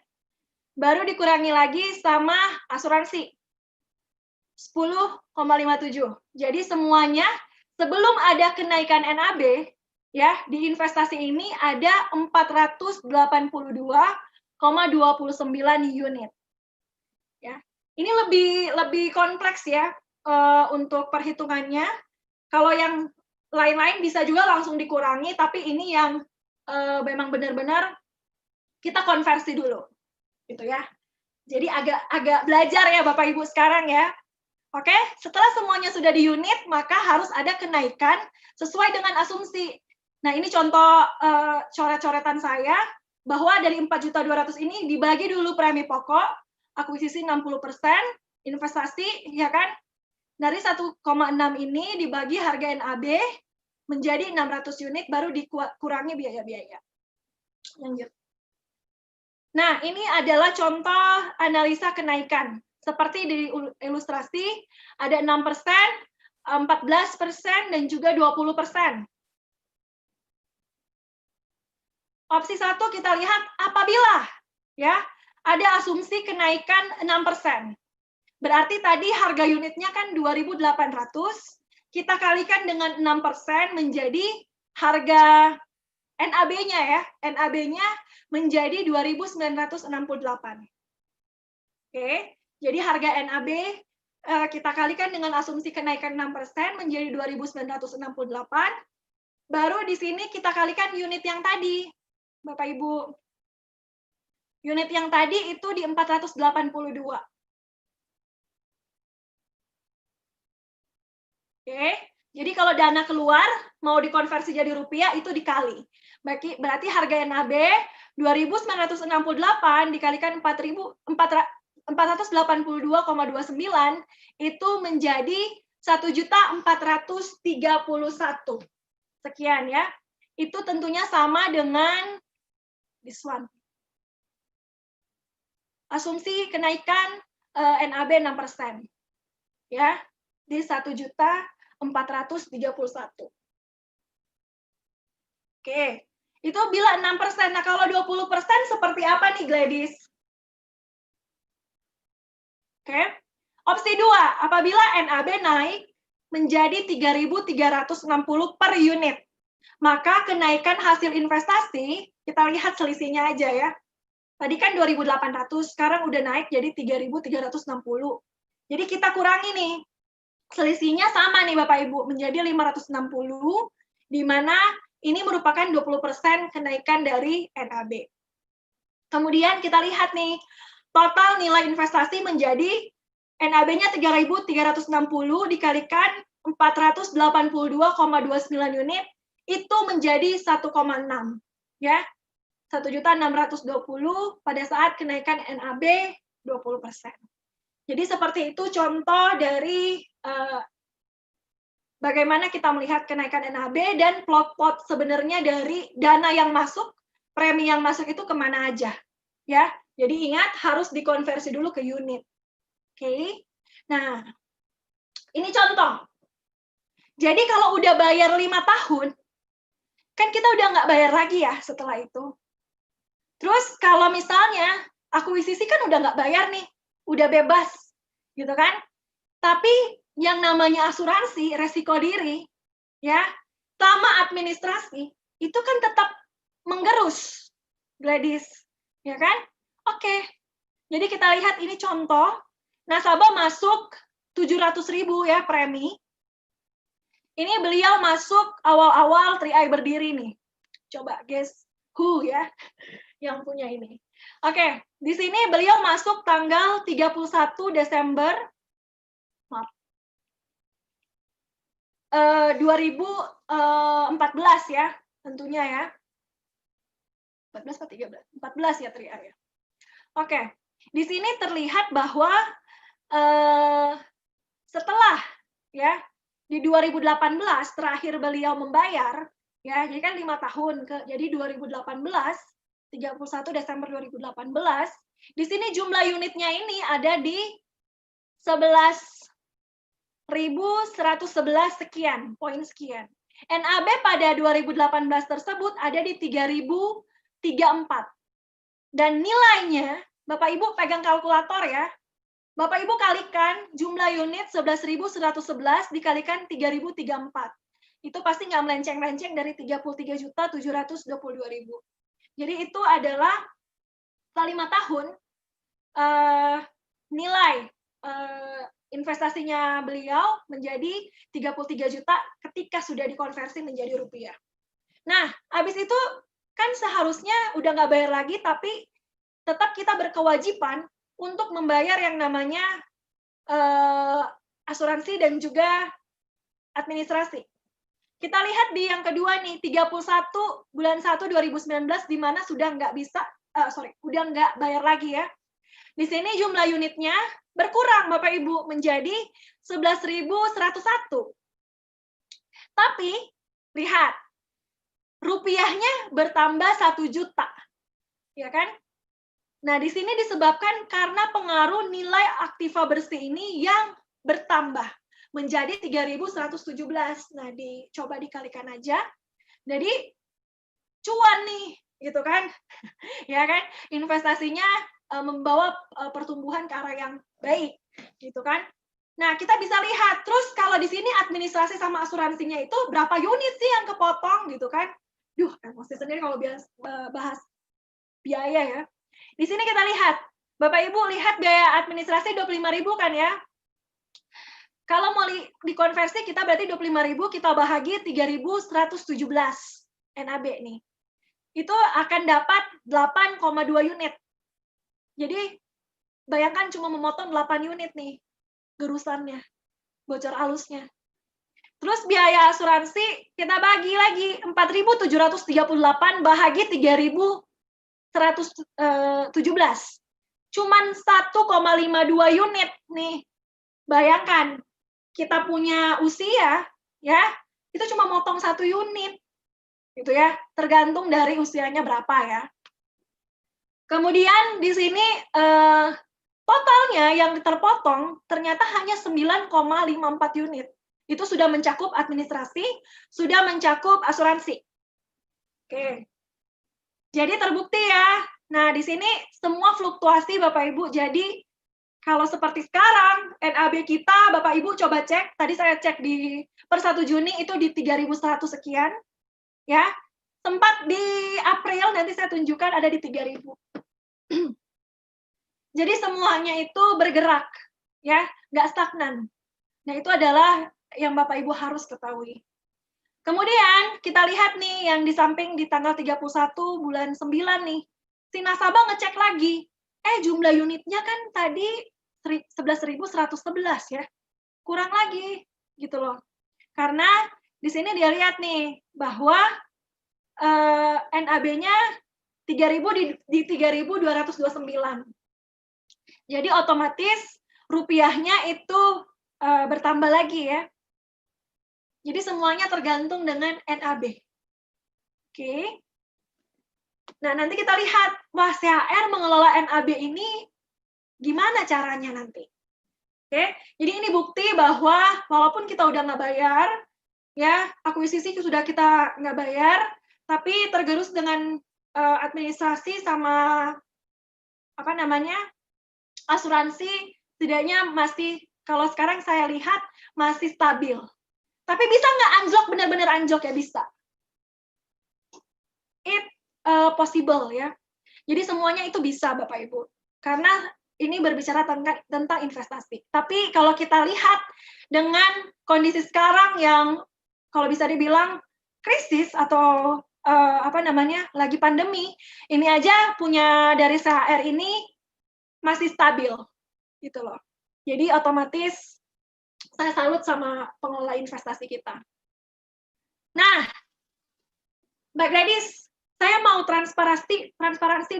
baru dikurangi lagi sama asuransi 10,57. Jadi semuanya sebelum ada kenaikan NAB ya, di investasi ini ada 482,29 unit. Ya. Ini lebih kompleks ya untuk perhitungannya. Kalau yang lain-lain bisa juga langsung dikurangi, tapi ini yang memang benar-benar kita konversi dulu, gitu ya. Jadi agak belajar ya Bapak Ibu sekarang ya. Oke, setelah semuanya sudah di unit, maka harus ada kenaikan sesuai dengan asumsi. Nah, ini contoh coret-coretan saya, bahwa dari 4.200.000 ini dibagi dulu premi pokok, akuisisi 60%, investasi, ya kan? Dari 1,6 ini dibagi harga NAB menjadi 600 unit, baru dikurangi biaya-biaya. Lanjut. Nah, ini adalah contoh analisa kenaikan. Seperti di ilustrasi, ada 6%, 14%, dan juga 20%. Opsi 1 kita lihat apabila ya ada asumsi kenaikan 6%. Berarti tadi harga unitnya kan 2.800, kita kalikan dengan 6% menjadi harga NAB-nya ya. NAB-nya menjadi 2.968. Oke, jadi harga NAB kita kalikan dengan asumsi kenaikan 6% menjadi 2.968. Baru di sini kita kalikan unit yang tadi, Bapak Ibu. Unit yang tadi itu di 482. Oke, jadi kalau dana keluar mau dikonversi jadi rupiah itu dikali. Berarti harga NAB 2.968 dikalikan 482,29 itu menjadi 1.431. Sekian ya. Itu tentunya sama dengan this one. Asumsi kenaikan NAB 6%. Ya, di 1.431. Oke, itu bila 6%. Nah, kalau 20% seperti apa nih, Gladys? Oke. Opsi 2, apabila NAB naik menjadi 3.360 per unit, maka kenaikan hasil investasi, kita lihat selisihnya aja ya. Tadi kan 2.800, sekarang udah naik jadi 3.360. Jadi kita kurangi nih. Selisihnya sama nih Bapak Ibu, menjadi 560, di mana ini merupakan 20% kenaikan dari NAB. Kemudian kita lihat nih, total nilai investasi menjadi NAB-nya 3.360 dikalikan 482,29 unit, itu menjadi 1,6. Ya, 1.620 pada saat kenaikan NAB 20%. Jadi seperti itu contoh dari bagaimana kita melihat kenaikan NAB dan plot sebenarnya dari dana yang masuk, premi yang masuk itu kemana aja. Ya, jadi ingat harus dikonversi dulu ke unit. Oke, nah ini contoh. Jadi kalau udah bayar 5 tahun, kan kita udah nggak bayar lagi ya setelah itu. Terus kalau misalnya akuisisi kan udah nggak bayar nih, udah bebas, gitu kan? Tapi yang namanya asuransi, resiko diri, ya, sama administrasi, itu kan tetap menggerus, Gladys, ya kan? Oke, jadi kita lihat ini contoh, nasabah masuk 700.000 ya premi. Ini beliau masuk awal-awal 3i berdiri nih. Coba guess who ya yang punya ini. Oke, di sini beliau masuk tanggal 31 Desember 2014 ya, tentunya ya. 14 atau 13? 14 ya 3i ya. Oke, di sini terlihat bahwa setelah ya di 2018 terakhir beliau membayar ya, jadi kan 5 tahun jadi 2018 31 Desember 2018 di sini jumlah unitnya ini ada di 11.111 sekian, poin sekian. NAB pada 2018 tersebut ada di 3.034. Dan nilainya, Bapak Ibu pegang kalkulator ya, Bapak Ibu kalikan jumlah unit 11.111 dikalikan 3.034. Itu pasti nggak melenceng-lenceng dari 33.722.000. Jadi itu adalah setelah 5 tahun nilai investasinya beliau menjadi 33 juta ketika sudah dikonversi menjadi rupiah. Nah, habis itu kan seharusnya udah nggak bayar lagi, tapi tetap kita berkewajiban untuk membayar yang namanya asuransi dan juga administrasi. Kita lihat di yang kedua nih, 31 bulan 1 2019 di mana sudah nggak bisa, udah nggak bayar lagi ya. Di sini jumlah unitnya berkurang Bapak Ibu menjadi 11.101. Tapi lihat, rupiahnya bertambah 1 juta. Ya kan? Nah, di sini disebabkan karena pengaruh nilai aktiva bersih ini yang bertambah menjadi 3.117. Nah, coba dikalikan aja. Jadi cuan nih, gitu kan? Ya kan? Investasinya membawa pertumbuhan ke arah yang baik, gitu kan? Nah, kita bisa lihat terus kalau di sini administrasi sama asuransinya itu berapa unit sih yang kepotong, gitu kan? Duh, emosi sendiri kalau bahas biaya ya. Di sini kita lihat, Bapak Ibu lihat biaya administrasi 25.000 kan ya? Kalau mau dikonversi kita berarti 25.000 kita bahagi 3.117 NAB nih. Itu akan dapat 8,2 unit. Jadi bayangkan cuma memotong 8 unit nih gerusannya, bocor alusnya. Terus biaya asuransi kita bagi lagi 4.738 bahagi 3.117. Cuman 1,52 unit nih. Bayangkan kita punya usia ya, itu cuma motong 1 unit. Gitu ya, tergantung dari usianya berapa ya. Kemudian di sini totalnya yang terpotong ternyata hanya 9,54 unit. Itu sudah mencakup administrasi, sudah mencakup asuransi. Oke. Jadi terbukti ya. Nah, di sini semua fluktuasi Bapak Ibu. Jadi kalau seperti sekarang, NAB kita Bapak Ibu coba cek. Tadi saya cek di per 1 Juni itu di 3.100 sekian. Ya. Sempat di April nanti saya tunjukkan ada di 3.000. Jadi semuanya itu bergerak, ya, nggak stagnan. Nah, itu adalah yang Bapak Ibu harus ketahui. Kemudian kita lihat nih yang di samping di tanggal 31 bulan 9 nih. Si nasabah ngecek lagi. Jumlah unitnya kan tadi 11.111 ya. Kurang lagi gitu loh. Karena di sini dia lihat nih bahwa NAB-nya 3.000 di 3.229. Jadi otomatis rupiahnya itu bertambah lagi ya. Jadi semuanya tergantung dengan NAB. Oke. Nah, nanti kita lihat, wah CHR mengelola NAB ini gimana caranya nanti. Oke. Jadi ini bukti bahwa walaupun kita udah nggak bayar, ya akuisisi sudah kita nggak bayar, tapi tergerus dengan administrasi sama apa namanya asuransi, setidaknya masih kalau sekarang saya lihat masih stabil. Tapi bisa nggak anjlok, benar-benar anjlok ya bisa. It possible ya. Jadi semuanya itu bisa Bapak Ibu. Karena ini berbicara tentang investasi. Tapi kalau kita lihat dengan kondisi sekarang yang kalau bisa dibilang krisis atau lagi pandemi, ini aja punya dari CHR ini masih stabil gitu loh. Jadi otomatis saya salut sama pengelola investasi kita. Nah, Baik ladies, saya mau transparansi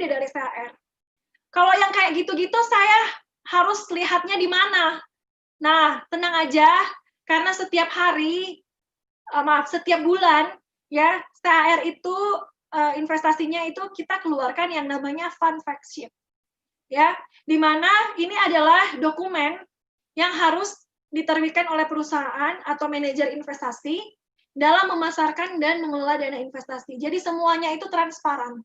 dari CHR. Kalau yang kayak gitu-gitu saya harus lihatnya di mana? Nah, tenang aja, karena setiap hari, setiap bulan, ya CHR itu investasinya itu kita keluarkan yang namanya fund fact sheet, ya, di mana ini adalah dokumen yang harus diterbitkan oleh perusahaan atau manajer investasi dalam memasarkan dan mengelola dana investasi. Jadi semuanya itu transparan,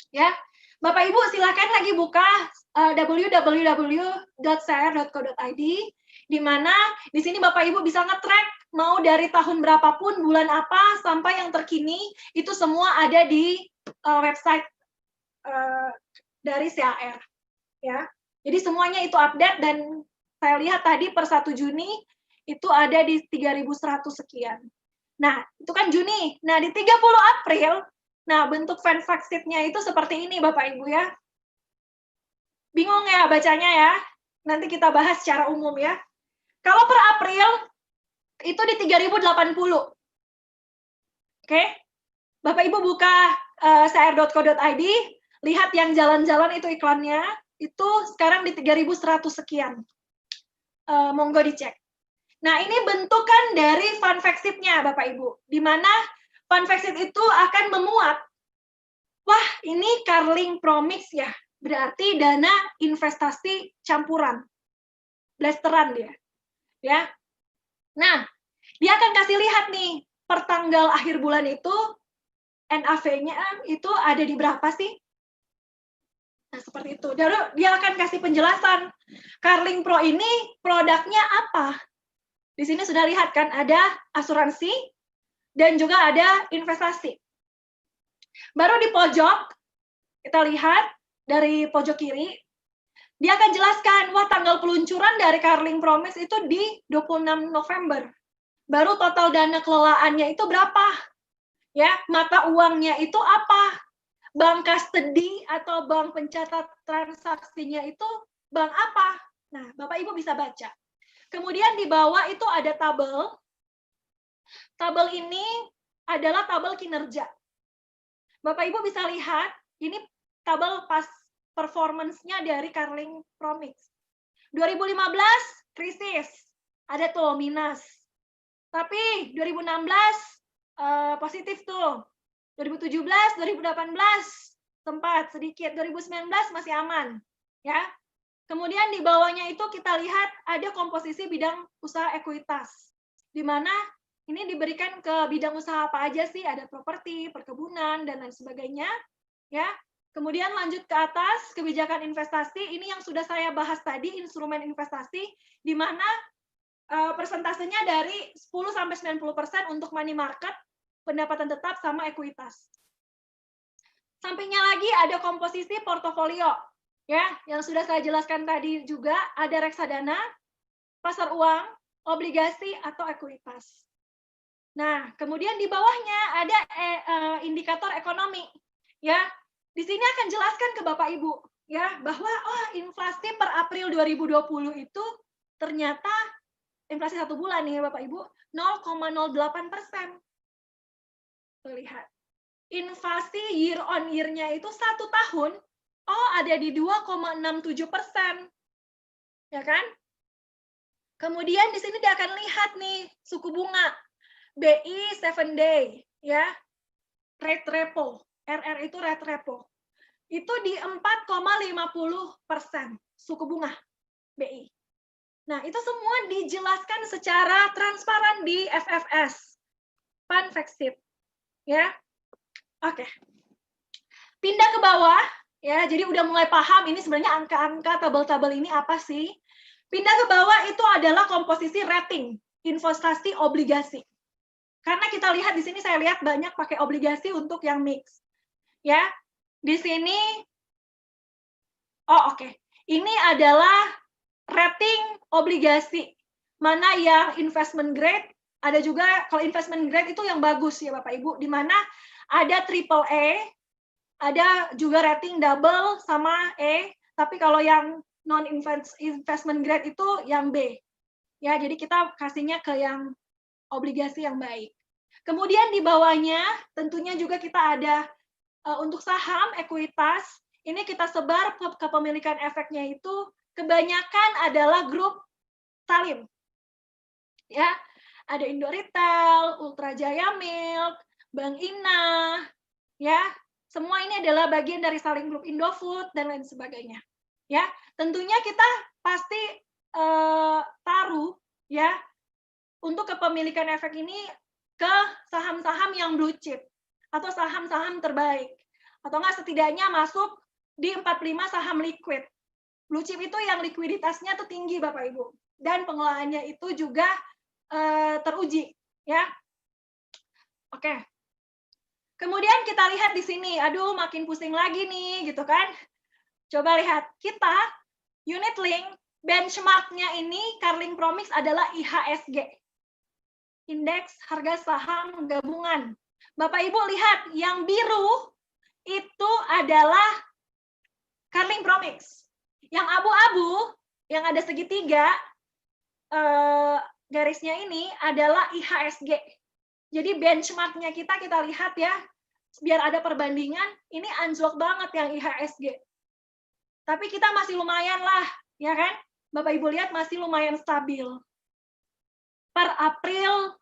ya. Bapak Ibu silakan lagi buka www.chr.co.id, di mana di sini Bapak Ibu bisa nge-track mau dari tahun berapapun, bulan apa sampai yang terkini, itu semua ada di website dari CHR, ya. Jadi semuanya itu update dan Saya lihat tadi per 1 Juni itu ada di 3.100 sekian. Nah, itu kan Juni. Nah, di 30 April, nah bentuk fanfact sheet-nya itu seperti ini Bapak Ibu ya. Bingung ya bacanya ya? Nanti kita bahas secara umum ya. Kalau per April, itu di 3.080. Oke? Bapak Ibu buka cr.co.id, lihat yang jalan-jalan itu iklannya, itu sekarang di 3.100 sekian. Monggo dicek. Nah, ini bentukan dari fanfact sheet-nya, Bapak Ibu. Di mana fanfact sheet itu akan memuat, wah, ini Carling Promix ya, berarti dana investasi campuran. Blasteran dia. Ya. Nah, dia akan kasih lihat nih, per tanggal akhir bulan itu, NAV-nya itu ada di berapa sih? Nah, seperti itu. Dia akan kasih penjelasan. Carling Pro ini produknya apa? Di sini sudah lihat kan, ada asuransi dan juga ada investasi. Baru di pojok, kita lihat dari pojok kiri, dia akan jelaskan, wah tanggal peluncuran dari Carling Promise itu di 26 November. Baru total dana kelolaannya itu berapa? Ya, mata uangnya itu apa? Bank custody atau bank pencatat transaksinya itu bank apa? Nah, Bapak Ibu bisa baca. Kemudian di bawah itu ada tabel. Tabel ini adalah tabel kinerja. Bapak Ibu bisa lihat, ini tabel pas performance-nya dari Carling Promix. 2015 krisis, ada tuh minus. Tapi 2016 positif tuh. 2017, 2018 sempat sedikit, 2019 masih aman, ya. Kemudian di bawahnya itu kita lihat ada komposisi bidang usaha ekuitas, di mana ini diberikan ke bidang usaha apa aja sih, ada properti, perkebunan, dan lain sebagainya, ya. Kemudian lanjut ke atas, kebijakan investasi, ini yang sudah saya bahas tadi, instrumen investasi, di mana persentasenya dari 10-90% untuk money market, pendapatan tetap sama ekuitas. Sampingnya lagi ada komposisi portofolio, ya, yang sudah saya jelaskan tadi juga, ada reksadana, pasar uang, obligasi atau ekuitas. Nah, kemudian di bawahnya ada indikator ekonomi, ya. Di sini akan jelaskan ke Bapak Ibu, ya, bahwa inflasi per April 2020 itu ternyata inflasi 1 bulan nih Bapak Ibu 0,08%. Lihat, inflasi year on year-nya itu 1 tahun, ada di 2,67%, ya kan? Kemudian di sini dia akan lihat nih suku bunga BI 7 day, ya, rate repo, RR itu rate repo, itu di 4,50% suku bunga BI. Nah, itu semua dijelaskan secara transparan di FFS, fanfact sheet. Ya, oke. Pindah ke bawah, ya. Jadi udah mulai paham ini sebenarnya angka-angka tabel-tabel ini apa sih? Pindah ke bawah itu adalah komposisi rating investasi obligasi. Karena kita lihat di sini saya lihat banyak pakai obligasi untuk yang mix. Ya, di sini, oke. Ini adalah rating obligasi. Mana yang investment grade? Ada juga kalau investment grade itu yang bagus ya Bapak Ibu, di mana ada AAA, ada juga rating double sama E, tapi kalau yang non investment grade itu yang B. Ya, jadi kita kasihnya ke yang obligasi yang baik. Kemudian di bawahnya tentunya juga kita ada untuk saham ekuitas, ini kita sebar kepemilikan efeknya itu kebanyakan adalah grup Salim. Ya, ada Indo Retail, Ultra Jaya Milk, Bank Ina, ya, semua ini adalah bagian dari Salim Group, Indofood dan lain sebagainya. Ya, tentunya kita pasti taruh ya untuk kepemilikan efek ini ke saham-saham yang blue chip atau saham-saham terbaik, atau enggak setidaknya masuk di 45 saham liquid. Blue chip itu yang likuiditasnya tuh tinggi Bapak Ibu, dan pengelolaannya itu juga teruji, ya. Oke. Kemudian kita lihat di sini, aduh makin pusing lagi nih, gitu kan. Coba lihat, kita unit link benchmarknya ini Carling Promix adalah IHSG, Indeks Harga Saham Gabungan. Bapak Ibu lihat, yang biru itu adalah Carling Promix. Yang abu-abu, yang ada segitiga, garisnya ini adalah IHSG. Jadi benchmarknya kita lihat ya, biar ada perbandingan, ini anjlok banget yang IHSG. Tapi kita masih lumayan lah, ya kan? Bapak Ibu lihat masih lumayan stabil. Per April,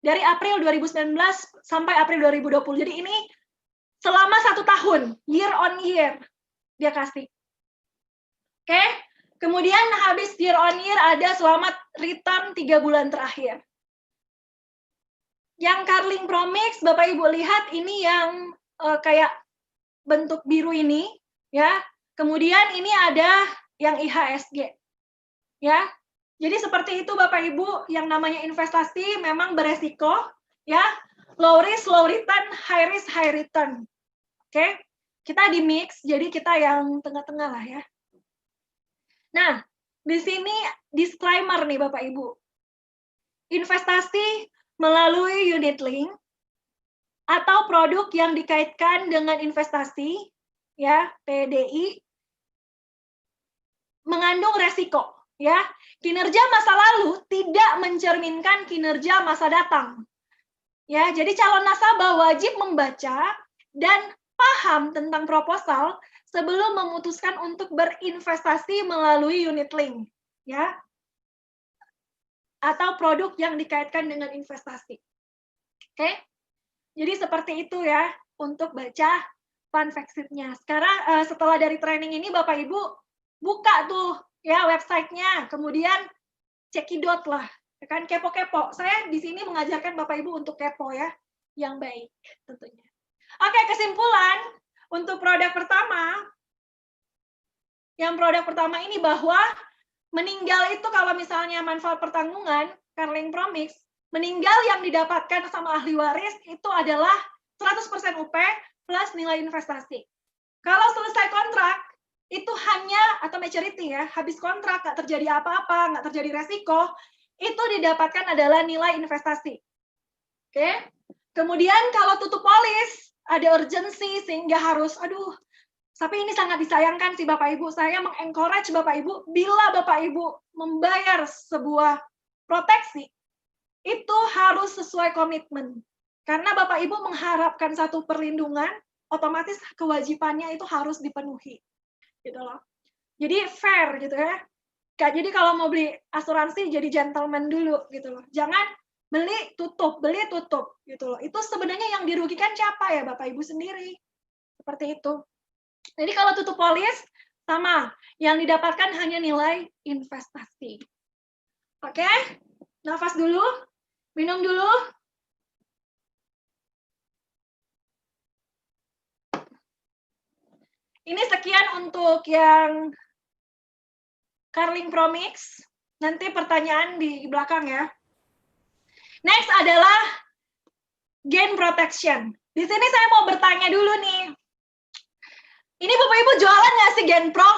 dari April 2019 sampai April 2020. Jadi ini selama 1 tahun, year on year, dia kasih. Oke, kemudian habis year on year ada selamat return 3 bulan terakhir. Yang Carling Promix, Bapak Ibu lihat ini yang kayak bentuk biru ini, ya. Kemudian ini ada yang IHSG, ya. Jadi seperti itu Bapak Ibu, yang namanya investasi memang beresiko, ya. Low risk, low return, high risk, high return. Oke, kita di mix, jadi kita yang tengah-tengah lah ya. Nah, di sini disclaimer nih Bapak Ibu. Investasi melalui unit link atau produk yang dikaitkan dengan investasi, ya, PDI, mengandung resiko, ya. Kinerja masa lalu tidak mencerminkan kinerja masa datang. Ya, jadi calon nasabah wajib membaca dan paham tentang proposal sebelum memutuskan untuk berinvestasi melalui unit link, ya. Atau produk yang dikaitkan dengan investasi. Oke? Jadi seperti itu ya untuk baca fund fact sheet-nya. Sekarang setelah dari training ini Bapak Ibu buka tuh ya website-nya, kemudian cekidot lah, ya kan, kepo-kepo. Saya di sini mengajarkan Bapak Ibu untuk kepo ya, yang baik tentunya. Oke, kesimpulan untuk produk pertama. Yang produk pertama ini bahwa meninggal itu kalau misalnya manfaat pertanggungan, Carling Promix, meninggal yang didapatkan sama ahli waris itu adalah 100% UP plus nilai investasi. Kalau selesai kontrak, itu hanya, atau maturity ya, habis kontrak, nggak terjadi apa-apa, nggak terjadi resiko, itu didapatkan adalah nilai investasi. Oke? Kemudian kalau tutup polis, ada urgensi, sehingga harus, aduh, tapi ini sangat disayangkan sih Bapak Ibu, saya mengencourage Bapak Ibu, bila Bapak Ibu membayar sebuah proteksi, itu harus sesuai komitmen. Karena Bapak Ibu mengharapkan satu perlindungan, otomatis kewajibannya itu harus dipenuhi. Gitu loh. Jadi fair gitu ya. Jadi kalau mau beli asuransi jadi gentleman dulu gitu loh. Jangan beli tutup gitu loh. Itu sebenarnya yang dirugikan siapa ya Bapak Ibu sendiri. Seperti itu. Jadi kalau tutup polis sama, yang didapatkan hanya nilai investasi. Oke? Nafas dulu. Minum dulu. Ini sekian untuk yang Carling Promix. Nanti pertanyaan di belakang ya. Next adalah gain protection. Di sini saya mau bertanya dulu nih. Ini Bapak Ibu jualan nggak sih Genpro?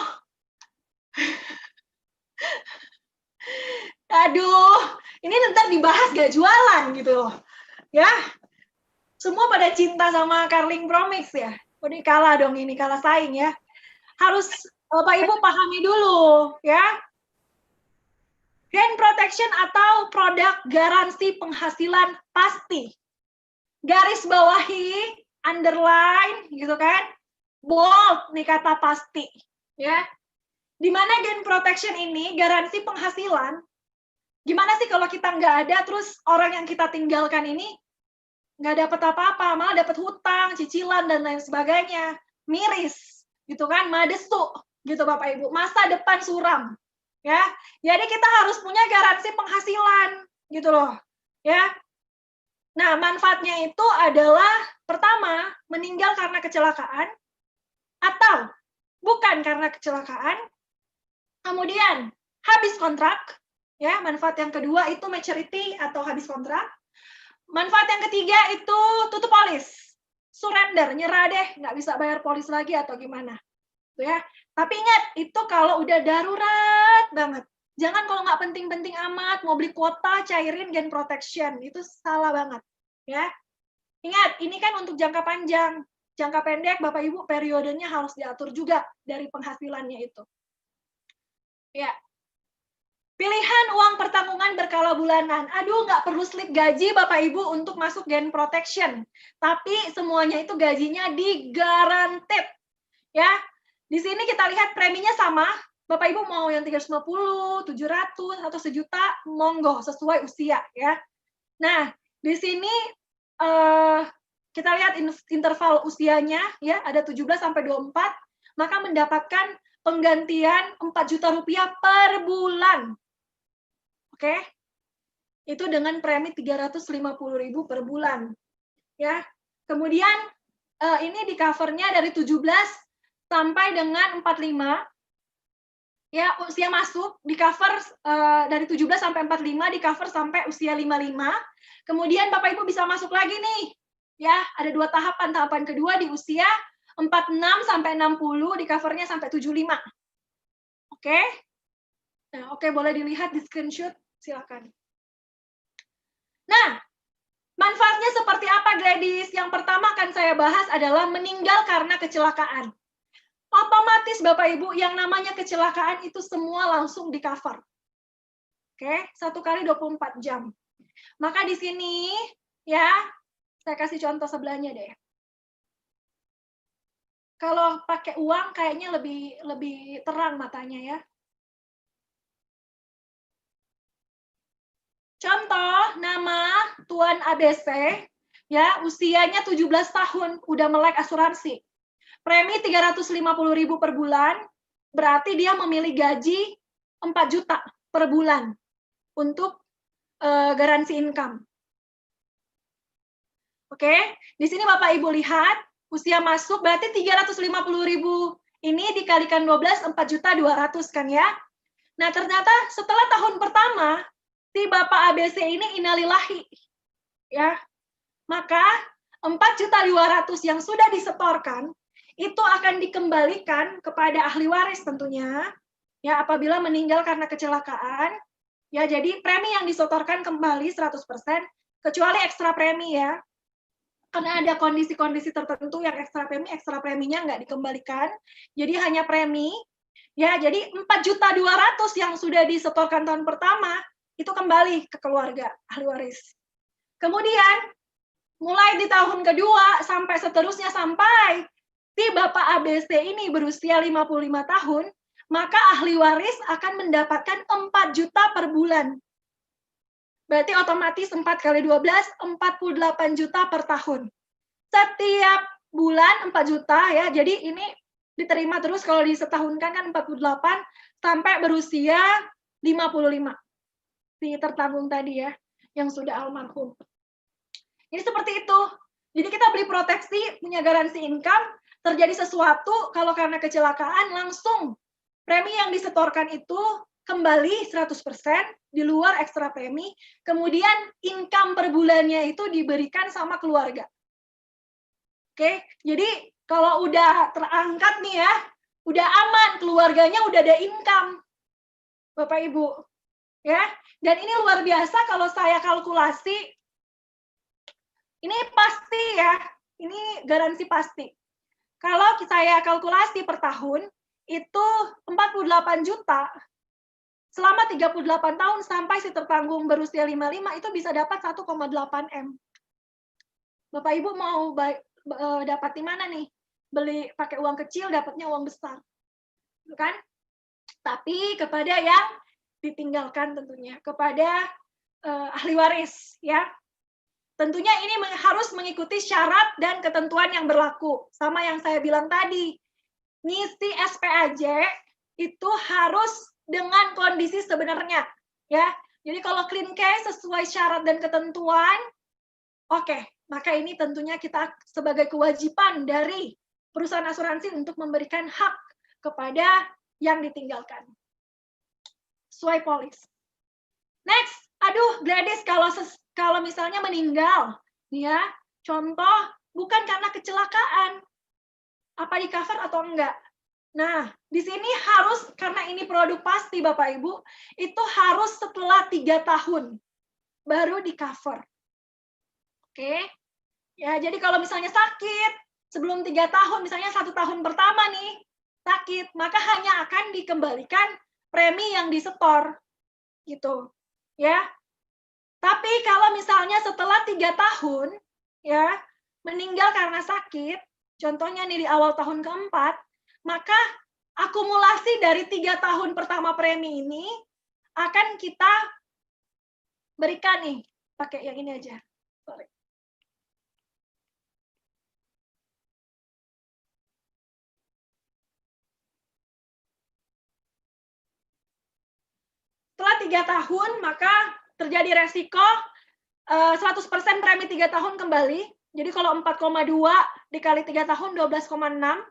Aduh, ini ntar dibahas gak jualan gitu loh. Ya, semua pada cinta sama Carling Promix ya. Oh, ini kalah dong, ini kalah saing ya. Harus Bapak Ibu pahami dulu ya. Gain protection atau produk garansi penghasilan pasti. Garis bawahi, underline gitu kan. Bold nih kata pasti ya. Dimana gain protection ini garansi penghasilan. Gimana sih kalau kita nggak ada terus orang yang kita tinggalkan ini nggak dapat apa-apa, malah dapat hutang, cicilan, dan lain sebagainya. Miris, gitu kan, madesu, gitu Bapak Ibu. Masa depan suram, ya. Jadi kita harus punya garansi penghasilan, gitu loh, ya. Nah, manfaatnya itu adalah, pertama, meninggal karena kecelakaan, atau bukan karena kecelakaan, kemudian habis kontrak, ya. Manfaat yang kedua itu maturity atau habis kontrak. Manfaat yang ketiga itu tutup polis, surrender, nyerah deh, nggak bisa bayar polis lagi atau gimana, tuh ya. Tapi ingat itu kalau udah darurat banget. Jangan kalau nggak penting-penting amat, mau beli kuota, cairin Gen Protection. Itu salah banget. Ya. Ingat, ini kan untuk jangka panjang. Jangka pendek, Bapak Ibu, periodenya harus diatur juga dari penghasilannya itu. Ya. Pilihan uang pertanggungan berkala bulanan. Aduh, nggak perlu slip gaji Bapak Ibu untuk masuk Gen Protection. Tapi semuanya itu gajinya digarantit. Ya. Di sini kita lihat preminya sama. Bapak Ibu mau yang 350, 700 atau sejuta, monggo sesuai usia ya. Nah, di sini kita lihat interval usianya ya, ada 17 sampai 24, maka mendapatkan penggantian 4 juta rupiah per bulan. Oke. Itu dengan premi 350.000 per bulan. Ya. Kemudian ini di covernya dari 17 sampai dengan 45. Ya, usia masuk di cover dari 17 sampai 45, di cover sampai usia 55. Kemudian Bapak Ibu bisa masuk lagi nih. Ya, ada 2 tahapan. Tahapan kedua di usia 46 sampai 60, di covernya sampai 75. Oke? Nah, oke, boleh dilihat di screenshot, silakan. Nah, manfaatnya seperti apa, Gladys? Yang pertama akan saya bahas adalah meninggal karena kecelakaan. Otomatis Bapak Ibu yang namanya kecelakaan itu semua langsung di cover. Oke, 1 kali 24 jam. Maka di sini ya, saya kasih contoh sebelahnya deh. Kalau pakai uang kayaknya lebih terang matanya ya. Contoh nama Tuan ABC ya, usianya 17 tahun, udah melek asuransi. Premi 350.000 per bulan, berarti dia memilih gaji 4 juta per bulan untuk garansi income. Oke, di sini Bapak Ibu lihat, usia masuk berarti 350.000 ini dikalikan 12, 4.200.000 kan ya. Nah, ternyata setelah tahun pertama, si Bapak ABC ini innalillahi. Ya, maka 4.200.000 yang sudah disetorkan, itu akan dikembalikan kepada ahli waris tentunya, ya apabila meninggal karena kecelakaan, ya jadi premi yang disetorkan kembali 100%, kecuali ekstra premi ya, karena ada kondisi-kondisi tertentu yang ekstra preminya nggak dikembalikan, jadi hanya premi, ya jadi 4.200.000 yang sudah disetorkan tahun pertama, itu kembali ke keluarga ahli waris. Kemudian, mulai di tahun kedua sampai seterusnya sampai si Bapak ABC ini berusia 55 tahun, maka ahli waris akan mendapatkan 4 juta per bulan. Berarti otomatis 4 kali 12, 48 juta per tahun. Setiap bulan 4 juta ya, jadi ini diterima terus kalau disetahunkan kan 48 sampai berusia 55. Si tertanggung tadi ya, yang sudah almarhum. Jadi seperti itu. Jadi kita beli proteksi, punya garansi income, terjadi sesuatu, kalau karena kecelakaan, langsung premi yang disetorkan itu kembali 100%, di luar ekstra premi, kemudian income per bulannya itu diberikan sama keluarga. Oke, jadi kalau udah terangkat nih ya, udah aman, keluarganya udah ada income, Bapak Ibu. Ya, dan ini luar biasa kalau saya kalkulasi, ini pasti ya, ini garansi pasti. Kalau saya kalkulasi per tahun, itu 48 juta, selama 38 tahun sampai si tertanggung berusia 55, itu bisa dapat 1,8 M. Bapak Ibu mau dapat di mana nih? Beli pakai uang kecil, dapatnya uang besar. Kan? Tapi kepada yang ditinggalkan tentunya, kepada ahli waris, ya. Tentunya ini harus mengikuti syarat dan ketentuan yang berlaku. Sama yang saya bilang tadi, ngisi SPAJ itu harus dengan kondisi sebenarnya. Ya, jadi kalau clean case sesuai syarat dan ketentuan, oke, maka ini tentunya kita sebagai kewajiban dari perusahaan asuransi untuk memberikan hak kepada yang ditinggalkan. Sesuai polis. Next, aduh Gladys, kalau misalnya meninggal, ya, contoh bukan karena kecelakaan, apa di cover atau enggak? Nah, di sini harus, karena ini produk pasti Bapak Ibu, itu harus setelah 3 tahun baru di cover. Oke? Ya, jadi kalau misalnya sakit sebelum 3 tahun, misalnya 1 tahun pertama nih sakit, maka hanya akan dikembalikan premi yang disetor. Gitu. Ya. Tapi kalau misalnya setelah 3 tahun, ya, meninggal karena sakit, contohnya nih di awal tahun keempat, maka akumulasi dari 3 tahun pertama premi ini akan kita berikan nih, pakai yang ini aja. Sorry. Setelah 3 tahun, maka terjadi resiko 100% premi 3 tahun kembali. Jadi kalau 4,2 dikali 3 tahun 12,6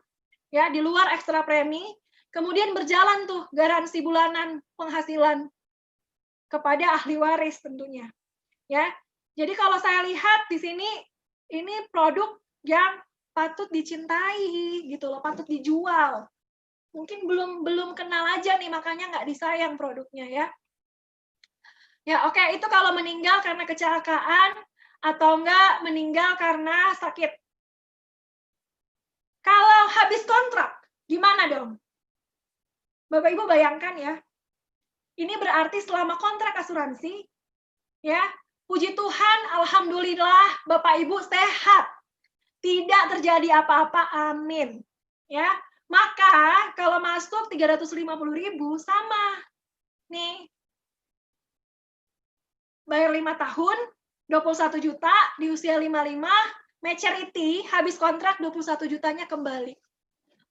ya, di luar ekstra premi. Kemudian berjalan tuh garansi bulanan penghasilan kepada ahli waris tentunya. Ya. Jadi kalau saya lihat di sini ini produk yang patut dicintai gitu loh, patut dijual. Mungkin belum kenal aja nih, makanya nggak disayang produknya ya. Ya, oke, itu kalau meninggal karena kecelakaan atau enggak meninggal karena sakit. Kalau habis kontrak, gimana dong? Bapak Ibu bayangkan ya. Ini berarti selama kontrak asuransi, ya, puji Tuhan, alhamdulillah Bapak Ibu sehat. Tidak terjadi apa-apa, amin. Ya, maka kalau masuk 350.000 sama. Nih, bayar 5 tahun, 21 juta, di usia 55, maturity, habis kontrak 21 jutanya kembali.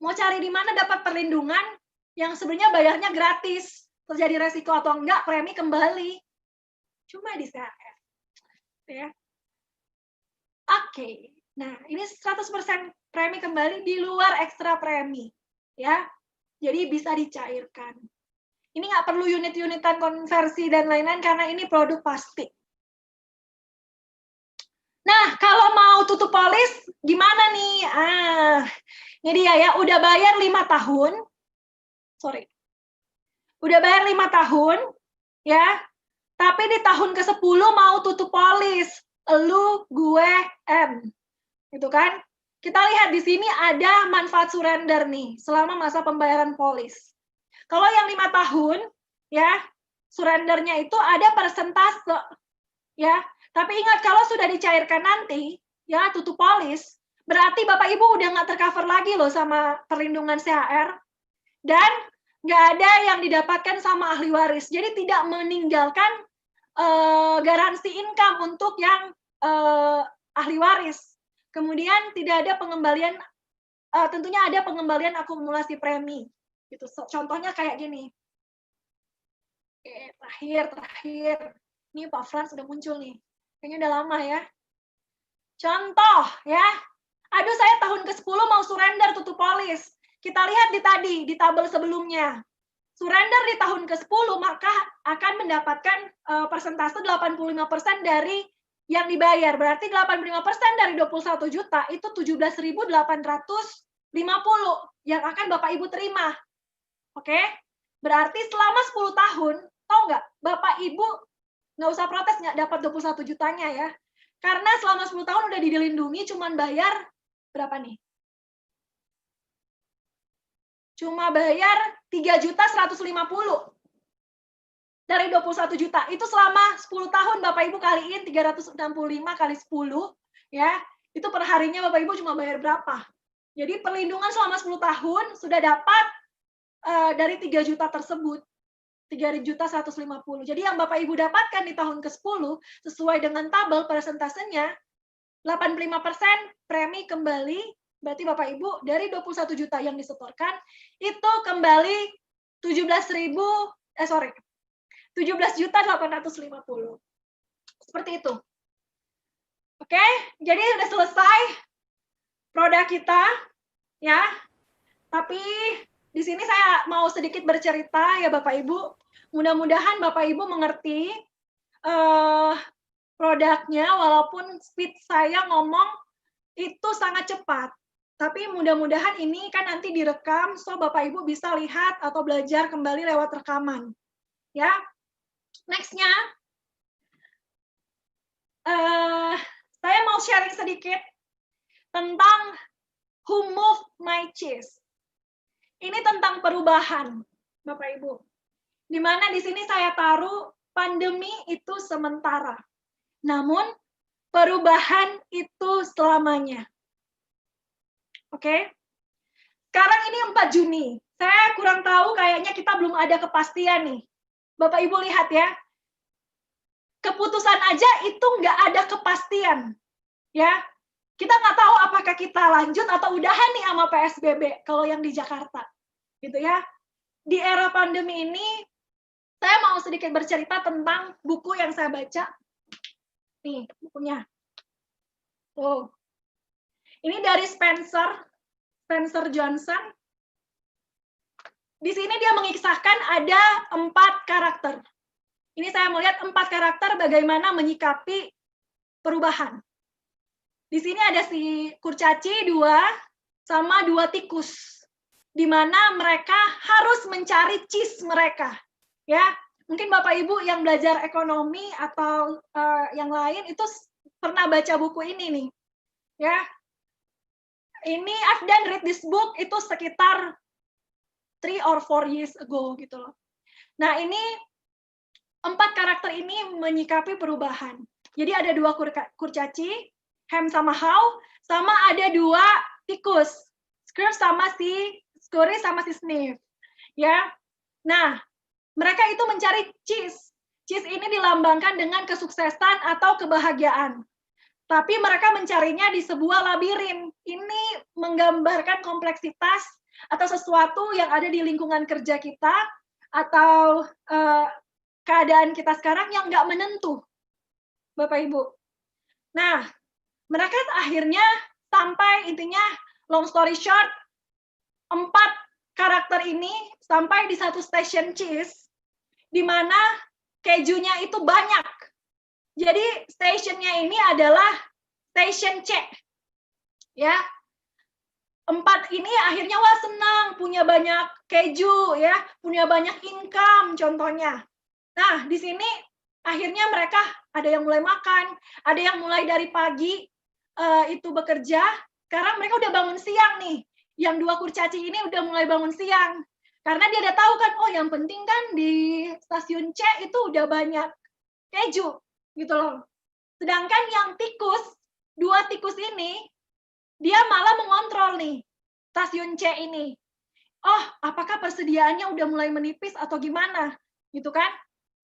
Mau cari di mana dapat perlindungan yang sebenarnya bayarnya gratis, terjadi resiko atau enggak, premi kembali. Cuma di CHR. Ya. Oke, nah ini 100% premi kembali di luar ekstra premi. Ya, jadi bisa dicairkan. Ini nggak perlu unit-unitan konversi dan lain-lain karena ini produk pasti. Nah, kalau mau tutup polis, gimana nih? Ini dia ya, udah bayar 5 tahun. Sorry. Udah bayar 5 tahun, ya. Tapi di tahun ke-10 mau tutup polis. Elu, gue, M. Gitu kan? Kita lihat di sini ada manfaat surrender nih, selama masa pembayaran polis. Kalau yang 5 tahun, ya, surrendernya itu ada persentase, ya. Tapi ingat, kalau sudah dicairkan nanti, ya, tutup polis, berarti Bapak Ibu udah nggak tercover lagi loh sama perlindungan CHR, dan nggak ada yang didapatkan sama ahli waris. Jadi tidak meninggalkan garansi income untuk yang ahli waris. Kemudian tidak ada pengembalian, tentunya ada pengembalian akumulasi premi. Gitu. Contohnya kayak gini. Oke, terakhir. Ini Pak Frans sudah muncul nih. Kayaknya udah lama ya. Contoh ya. Aduh, saya tahun ke-10 mau surrender tutup polis. Kita lihat di tabel sebelumnya. Surrender di tahun ke-10 maka akan mendapatkan persentase 85% dari yang dibayar. Berarti 85% dari 21 juta itu 17.850 yang akan Bapak Ibu terima. Oke? Berarti selama 10 tahun, tahu nggak, Bapak Ibu nggak usah protes nggak dapat 21 jutanya ya. Karena selama 10 tahun udah dilindungi, cuman bayar berapa nih? Cuma bayar 3.150.000 dari 21 juta. Itu selama 10 tahun Bapak Ibu kaliin 365 kali 10 ya. Itu per harinya Bapak Ibu cuma bayar berapa? Jadi perlindungan selama 10 tahun sudah dapat dari 3 juta tersebut. 3.150. Jadi yang Bapak Ibu dapatkan di tahun ke-10 sesuai dengan tabel persentasenya 85% premi kembali, berarti Bapak Ibu dari 21 juta yang disetorkan itu kembali 17.850. Seperti itu. Oke, jadi sudah selesai produk kita ya. Tapi di sini saya mau sedikit bercerita ya Bapak Ibu. Mudah-mudahan Bapak Ibu mengerti produknya, walaupun speed saya ngomong itu sangat cepat. Tapi mudah-mudahan ini kan nanti direkam, so Bapak Ibu bisa lihat atau belajar kembali lewat rekaman. Ya, nextnya, saya mau sharing sedikit tentang who moved my cheese. Ini tentang perubahan, Bapak Ibu. Di mana di sini saya taruh pandemi itu sementara. Namun perubahan itu selamanya. Oke. Sekarang ini 4 Juni. Saya kurang tahu, kayaknya kita belum ada kepastian nih. Bapak Ibu lihat ya. Keputusan aja itu nggak ada kepastian. Ya. Kita nggak tahu apakah kita lanjut atau udahan nih sama PSBB kalau yang di Jakarta. Gitu ya. Di era pandemi ini, saya mau sedikit bercerita tentang buku yang saya baca. Nih, bukunya. Tuh. Ini dari Spencer Johnson. Di sini dia mengisahkan ada 4 karakter. Ini saya melihat 4 karakter bagaimana menyikapi perubahan. Di sini ada si kurcaci 2 sama 2 tikus. Di mana mereka harus mencari cheese mereka. Ya, mungkin Bapak Ibu yang belajar ekonomi atau yang lain itu pernah baca buku ini nih. Ya. Ini I've done read this book itu sekitar 3 or 4 years ago gitu loh. Nah, ini 4 karakter ini menyikapi perubahan. Jadi ada 2 kurcaci, Ham sama How, sama ada 2 tikus, Scrooge sama si Sniff. Ya. Nah, mereka itu mencari cheese. Cheese ini dilambangkan dengan kesuksesan atau kebahagiaan. Tapi mereka mencarinya di sebuah labirin. Ini menggambarkan kompleksitas atau sesuatu yang ada di lingkungan kerja kita atau keadaan kita sekarang yang nggak menentu, Bapak Ibu. Nah, mereka akhirnya sampai, intinya long story short, 4 karakter ini sampai di satu stasiun cheese, di mana kejunya itu banyak. Jadi stasiunnya ini adalah stasiun C. Ya. 4 ini akhirnya wah senang, punya banyak keju ya, punya banyak income contohnya. Nah, di sini akhirnya mereka ada yang mulai makan, ada yang mulai dari pagi itu bekerja, sekarang mereka udah bangun siang nih. Yang 2 kurcaci ini udah mulai bangun siang. Karena dia udah tahu kan, oh yang penting kan di stasiun C itu udah banyak keju. Gitu loh. Sedangkan yang tikus, 2 tikus ini, dia malah mengontrol nih stasiun C ini. Oh, apakah persediaannya udah mulai menipis atau gimana? Gitu kan?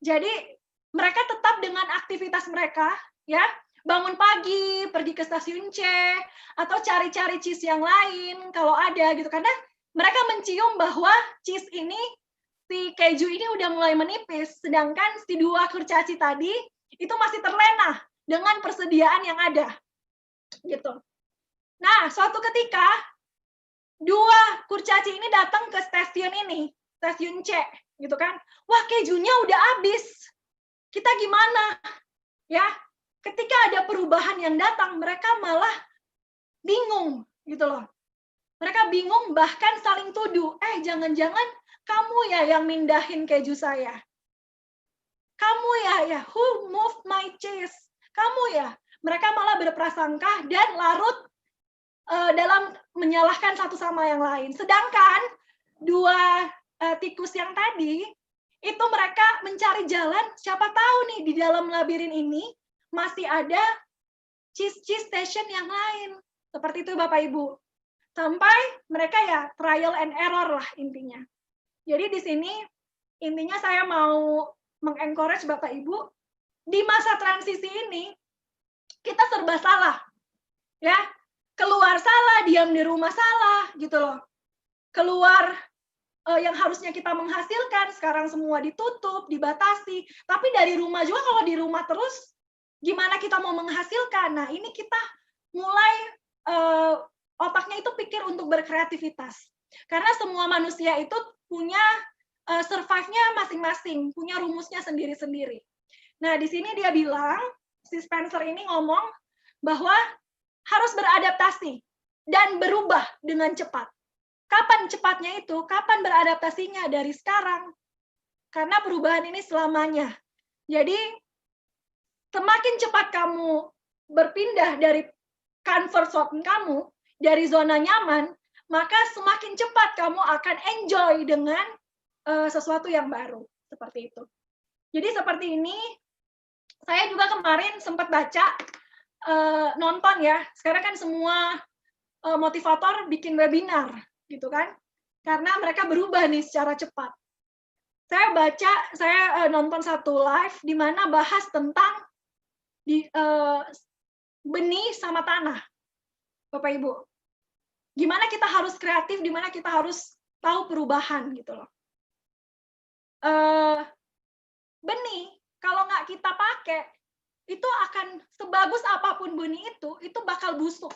Jadi mereka tetap dengan aktivitas mereka, ya, bangun pagi, pergi ke stasiun C, atau cari-cari cheese yang lain kalau ada gitu. Karena mereka mencium bahwa cheese ini, si keju ini udah mulai menipis, sedangkan si 2 kurcaci tadi itu masih terlena dengan persediaan yang ada. Gitu. Nah, suatu ketika 2 kurcaci ini datang ke stasiun ini, stasiun C, gitu kan. Wah, kejunya udah habis. Kita gimana? Ya, ketika ada perubahan yang datang, mereka malah bingung, gitu loh. Mereka bingung, bahkan saling tuduh. Jangan-jangan kamu ya yang mindahin keju saya. Kamu ya, who moved my cheese? Kamu ya. Mereka malah berprasangka dan larut dalam menyalahkan satu sama yang lain. Sedangkan 2 tikus yang tadi, itu mereka mencari jalan, siapa tahu nih di dalam labirin ini masih ada cheese station yang lain. Seperti itu Bapak Ibu. Sampai mereka ya trial and error lah intinya. Jadi di sini intinya saya mau mengencourage Bapak Ibu, di masa transisi ini kita serba salah. Ya, keluar salah, diam di rumah salah gitu loh. Keluar yang harusnya kita menghasilkan, sekarang semua ditutup, dibatasi. Tapi dari rumah juga, kalau di rumah terus, gimana kita mau menghasilkan? Nah, ini kita mulai otaknya itu pikir untuk berkreativitas. Karena semua manusia itu punya survive-nya masing-masing, punya rumusnya sendiri-sendiri. Nah, di sini dia bilang, si Spencer ini ngomong bahwa harus beradaptasi. dan berubah dengan cepat. Kapan cepatnya itu? Kapan beradaptasinya? Dari sekarang. Karena perubahan ini selamanya. Jadi, semakin cepat kamu berpindah dari comfort zone kamu, dari zona nyaman, maka semakin cepat kamu akan enjoy dengan sesuatu yang baru. Seperti itu. Jadi seperti ini, saya juga kemarin sempat baca, nonton ya, sekarang kan semua motivator bikin webinar, gitu kan, karena mereka berubah nih secara cepat. Saya nonton satu live di mana bahas tentang benih sama tanah, Bapak Ibu. Gimana kita harus kreatif, gimana kita harus tahu perubahan gitu loh. Benih, kalau nggak kita pakai, itu akan sebagus apapun benih itu bakal busuk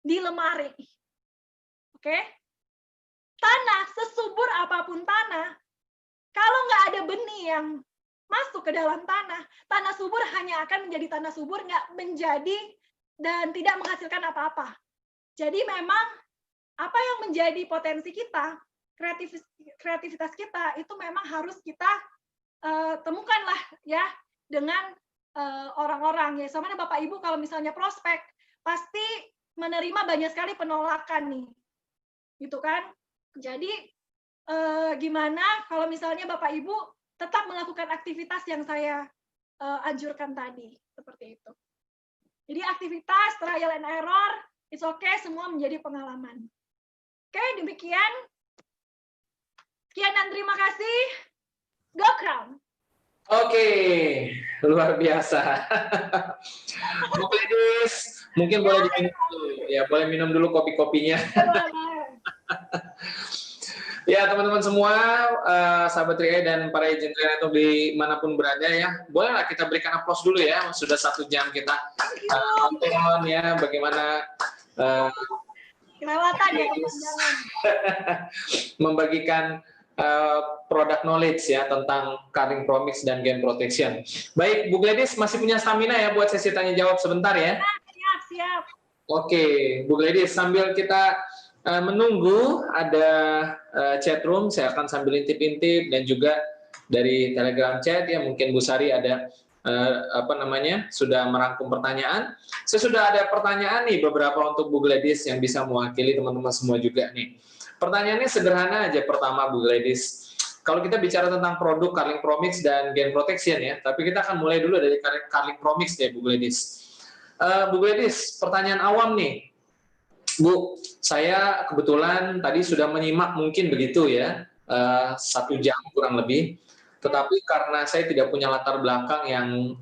di lemari. Oke? Tanah, sesubur apapun tanah, kalau nggak ada benih yang masuk ke dalam tanah, tanah subur hanya akan menjadi tanah subur, nggak menjadi dan tidak menghasilkan apa-apa. Jadi memang apa yang menjadi potensi kita, kreativitas kita, itu memang harus kita temukanlah ya dengan orang-orang ya. Sama Bapak Ibu kalau misalnya prospek, pasti menerima banyak sekali penolakan nih, gitu kan? Jadi gimana kalau misalnya Bapak Ibu tetap melakukan aktivitas yang saya anjurkan tadi, seperti itu. Jadi aktivitas, trial and error, it's okay, semua menjadi pengalaman. Oke, demikian. Sekian dan terima kasih. Go Crown. Oke, luar biasa. Bu Gladys, mungkin boleh diminum dulu. Ya, boleh minum dulu kopi-kopinya. Ya, teman-teman semua, sahabat Triai dan para agent Triai dimanapun berada ya, bolehlah kita berikan aplaus dulu ya. Sudah 1 jam kita nonton ya, bagaimana kelewatan ya kepanjangan. membagikan product knowledge ya tentang Carling Promix dan Gain Protection. Baik, Bu Gladys masih punya stamina ya buat sesi tanya jawab sebentar ya? Siap. Oke, Bu Gladys, sambil kita menunggu ada chat room, saya akan sambil intip-intip dan juga dari Telegram chat ya, mungkin Bu Sari ada sudah merangkum pertanyaan. Saya sudah ada pertanyaan nih beberapa untuk Bu Gladys yang bisa mewakili teman-teman semua juga nih. Pertanyaannya sederhana aja pertama Bu Gladys. Kalau kita bicara tentang produk Carling Promix dan Gain Protection ya, tapi kita akan mulai dulu dari Carling Promix ya Bu Gladys. Bu Gladys, pertanyaan awam nih. Bu, saya kebetulan tadi sudah menyimak mungkin begitu ya, 1 jam kurang lebih. Tetapi karena saya tidak punya latar belakang yang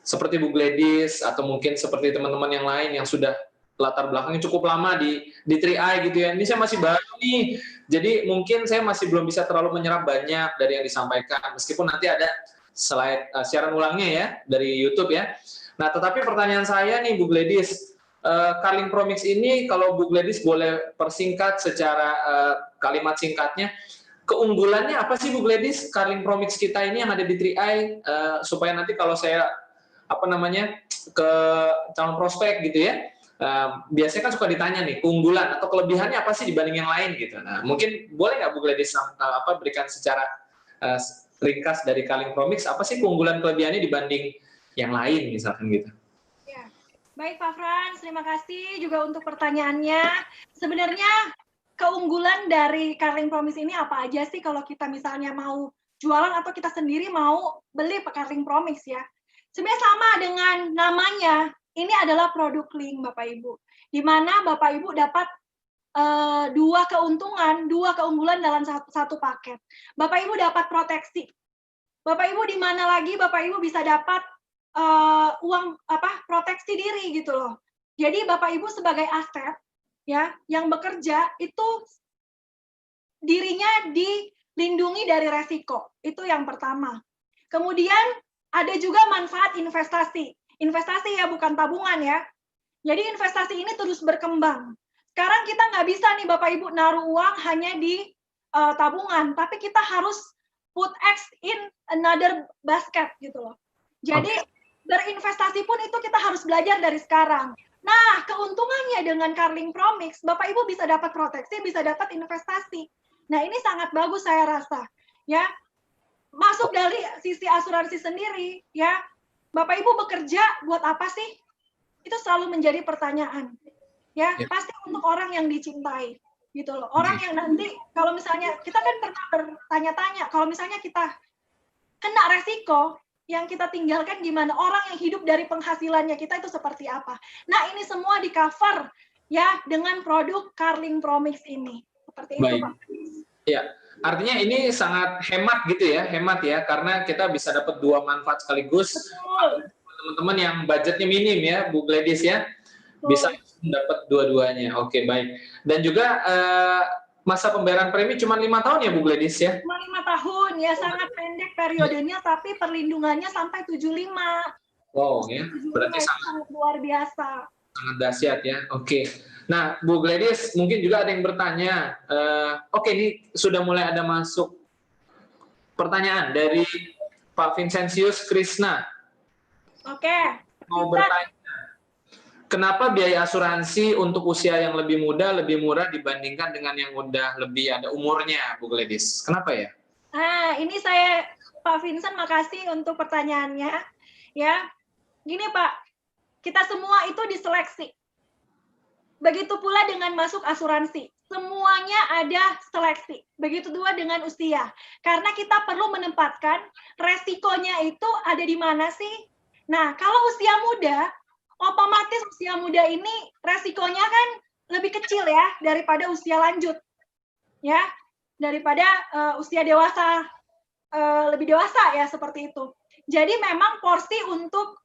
seperti Bu Gladys atau mungkin seperti teman-teman yang lain yang sudah latar belakangnya cukup lama di 3i gitu ya. Ini saya masih baru nih, jadi mungkin saya masih belum bisa terlalu menyerap banyak dari yang disampaikan. Meskipun nanti ada slide siaran ulangnya ya dari YouTube ya. Nah, tetapi pertanyaan saya nih Bu Gladys, Carling Promix ini kalau Bu Gladys boleh persingkat secara kalimat singkatnya, keunggulannya apa sih Bu Gladys Carling Promix kita ini yang ada di 3i supaya nanti kalau saya ke calon prospek gitu ya, biasanya kan suka ditanya nih keunggulan atau kelebihannya apa sih dibanding yang lain gitu. Nah, mungkin boleh nggak Bu Gladys berikan secara ringkas dari Carling Promix apa sih keunggulan kelebihannya dibanding yang lain misalkan gitu. Baik Pak Frans, terima kasih juga untuk pertanyaannya. Sebenarnya keunggulan dari Carling Promix ini apa aja sih kalau kita misalnya mau jualan atau kita sendiri mau beli Carling Promix ya? Sebenarnya sama dengan namanya, ini adalah produk link Bapak Ibu, di mana Bapak Ibu dapat 2 keuntungan, 2 keunggulan dalam satu paket. Bapak Ibu dapat proteksi. Bapak Ibu di mana lagi Bapak Ibu bisa dapat uang proteksi diri gitu loh. Jadi Bapak Ibu sebagai aset ya yang bekerja itu dirinya dilindungi dari resiko. Itu yang pertama. Kemudian ada juga manfaat investasi. Investasi ya bukan tabungan ya. Jadi investasi ini terus berkembang. Sekarang kita nggak bisa nih Bapak Ibu naruh uang hanya di tabungan, tapi kita harus put X in another basket gitu loh. Jadi berinvestasi pun itu kita harus belajar dari sekarang. Nah, keuntungannya dengan Carling Promix, Bapak Ibu bisa dapat proteksi, bisa dapat investasi. Nah, ini sangat bagus saya rasa. Ya, masuk dari sisi asuransi sendiri, ya. Bapak Ibu bekerja buat apa sih? Itu selalu menjadi pertanyaan. Ya, pasti untuk orang yang dicintai. Gitu loh. Orang yang nanti kalau misalnya kita kan pernah bertanya-tanya, kalau misalnya kita kena resiko, yang kita tinggalkan gimana, orang yang hidup dari penghasilannya kita itu seperti apa. Nah, ini semua di cover ya dengan produk Carling Promix ini. Seperti itu, Pak. Ya, artinya ini sangat hemat gitu ya, hemat ya, karena kita bisa dapat dua manfaat sekaligus. Teman-teman yang budgetnya minim ya, Bu Gladys ya, bisa dapat dua-duanya. Oke, baik. Dan juga masa pembayaran premi cuma 5 tahun ya, Bu Gladys ya? Cuma 5 tahun ya, sangat pendek periodenya, tapi perlindungannya sampai 75. Wow, ya, berarti sangat luar biasa. Sangat dahsyat ya. Oke. Nah, Bu Gladys, mungkin juga ada yang bertanya. Oke, ini sudah mulai ada masuk pertanyaan dari Pak Vincentius Krishna. Oke. Mau bertanya. Kenapa biaya asuransi untuk usia yang lebih muda lebih murah dibandingkan dengan yang udah lebih ada umurnya, Bu Gladys? Kenapa ya? Ini saya, Pak Vincent, makasih untuk pertanyaannya. Ya, gini Pak, kita semua itu diseleksi. Begitu pula dengan masuk asuransi. Semuanya ada seleksi. Begitu juga dengan usia. Karena kita perlu menempatkan resikonya itu ada di mana sih? Nah, kalau usia muda, otomatis usia muda ini resikonya kan lebih kecil ya daripada usia lanjut, ya, daripada usia dewasa, lebih dewasa ya seperti itu. Jadi memang porsi untuk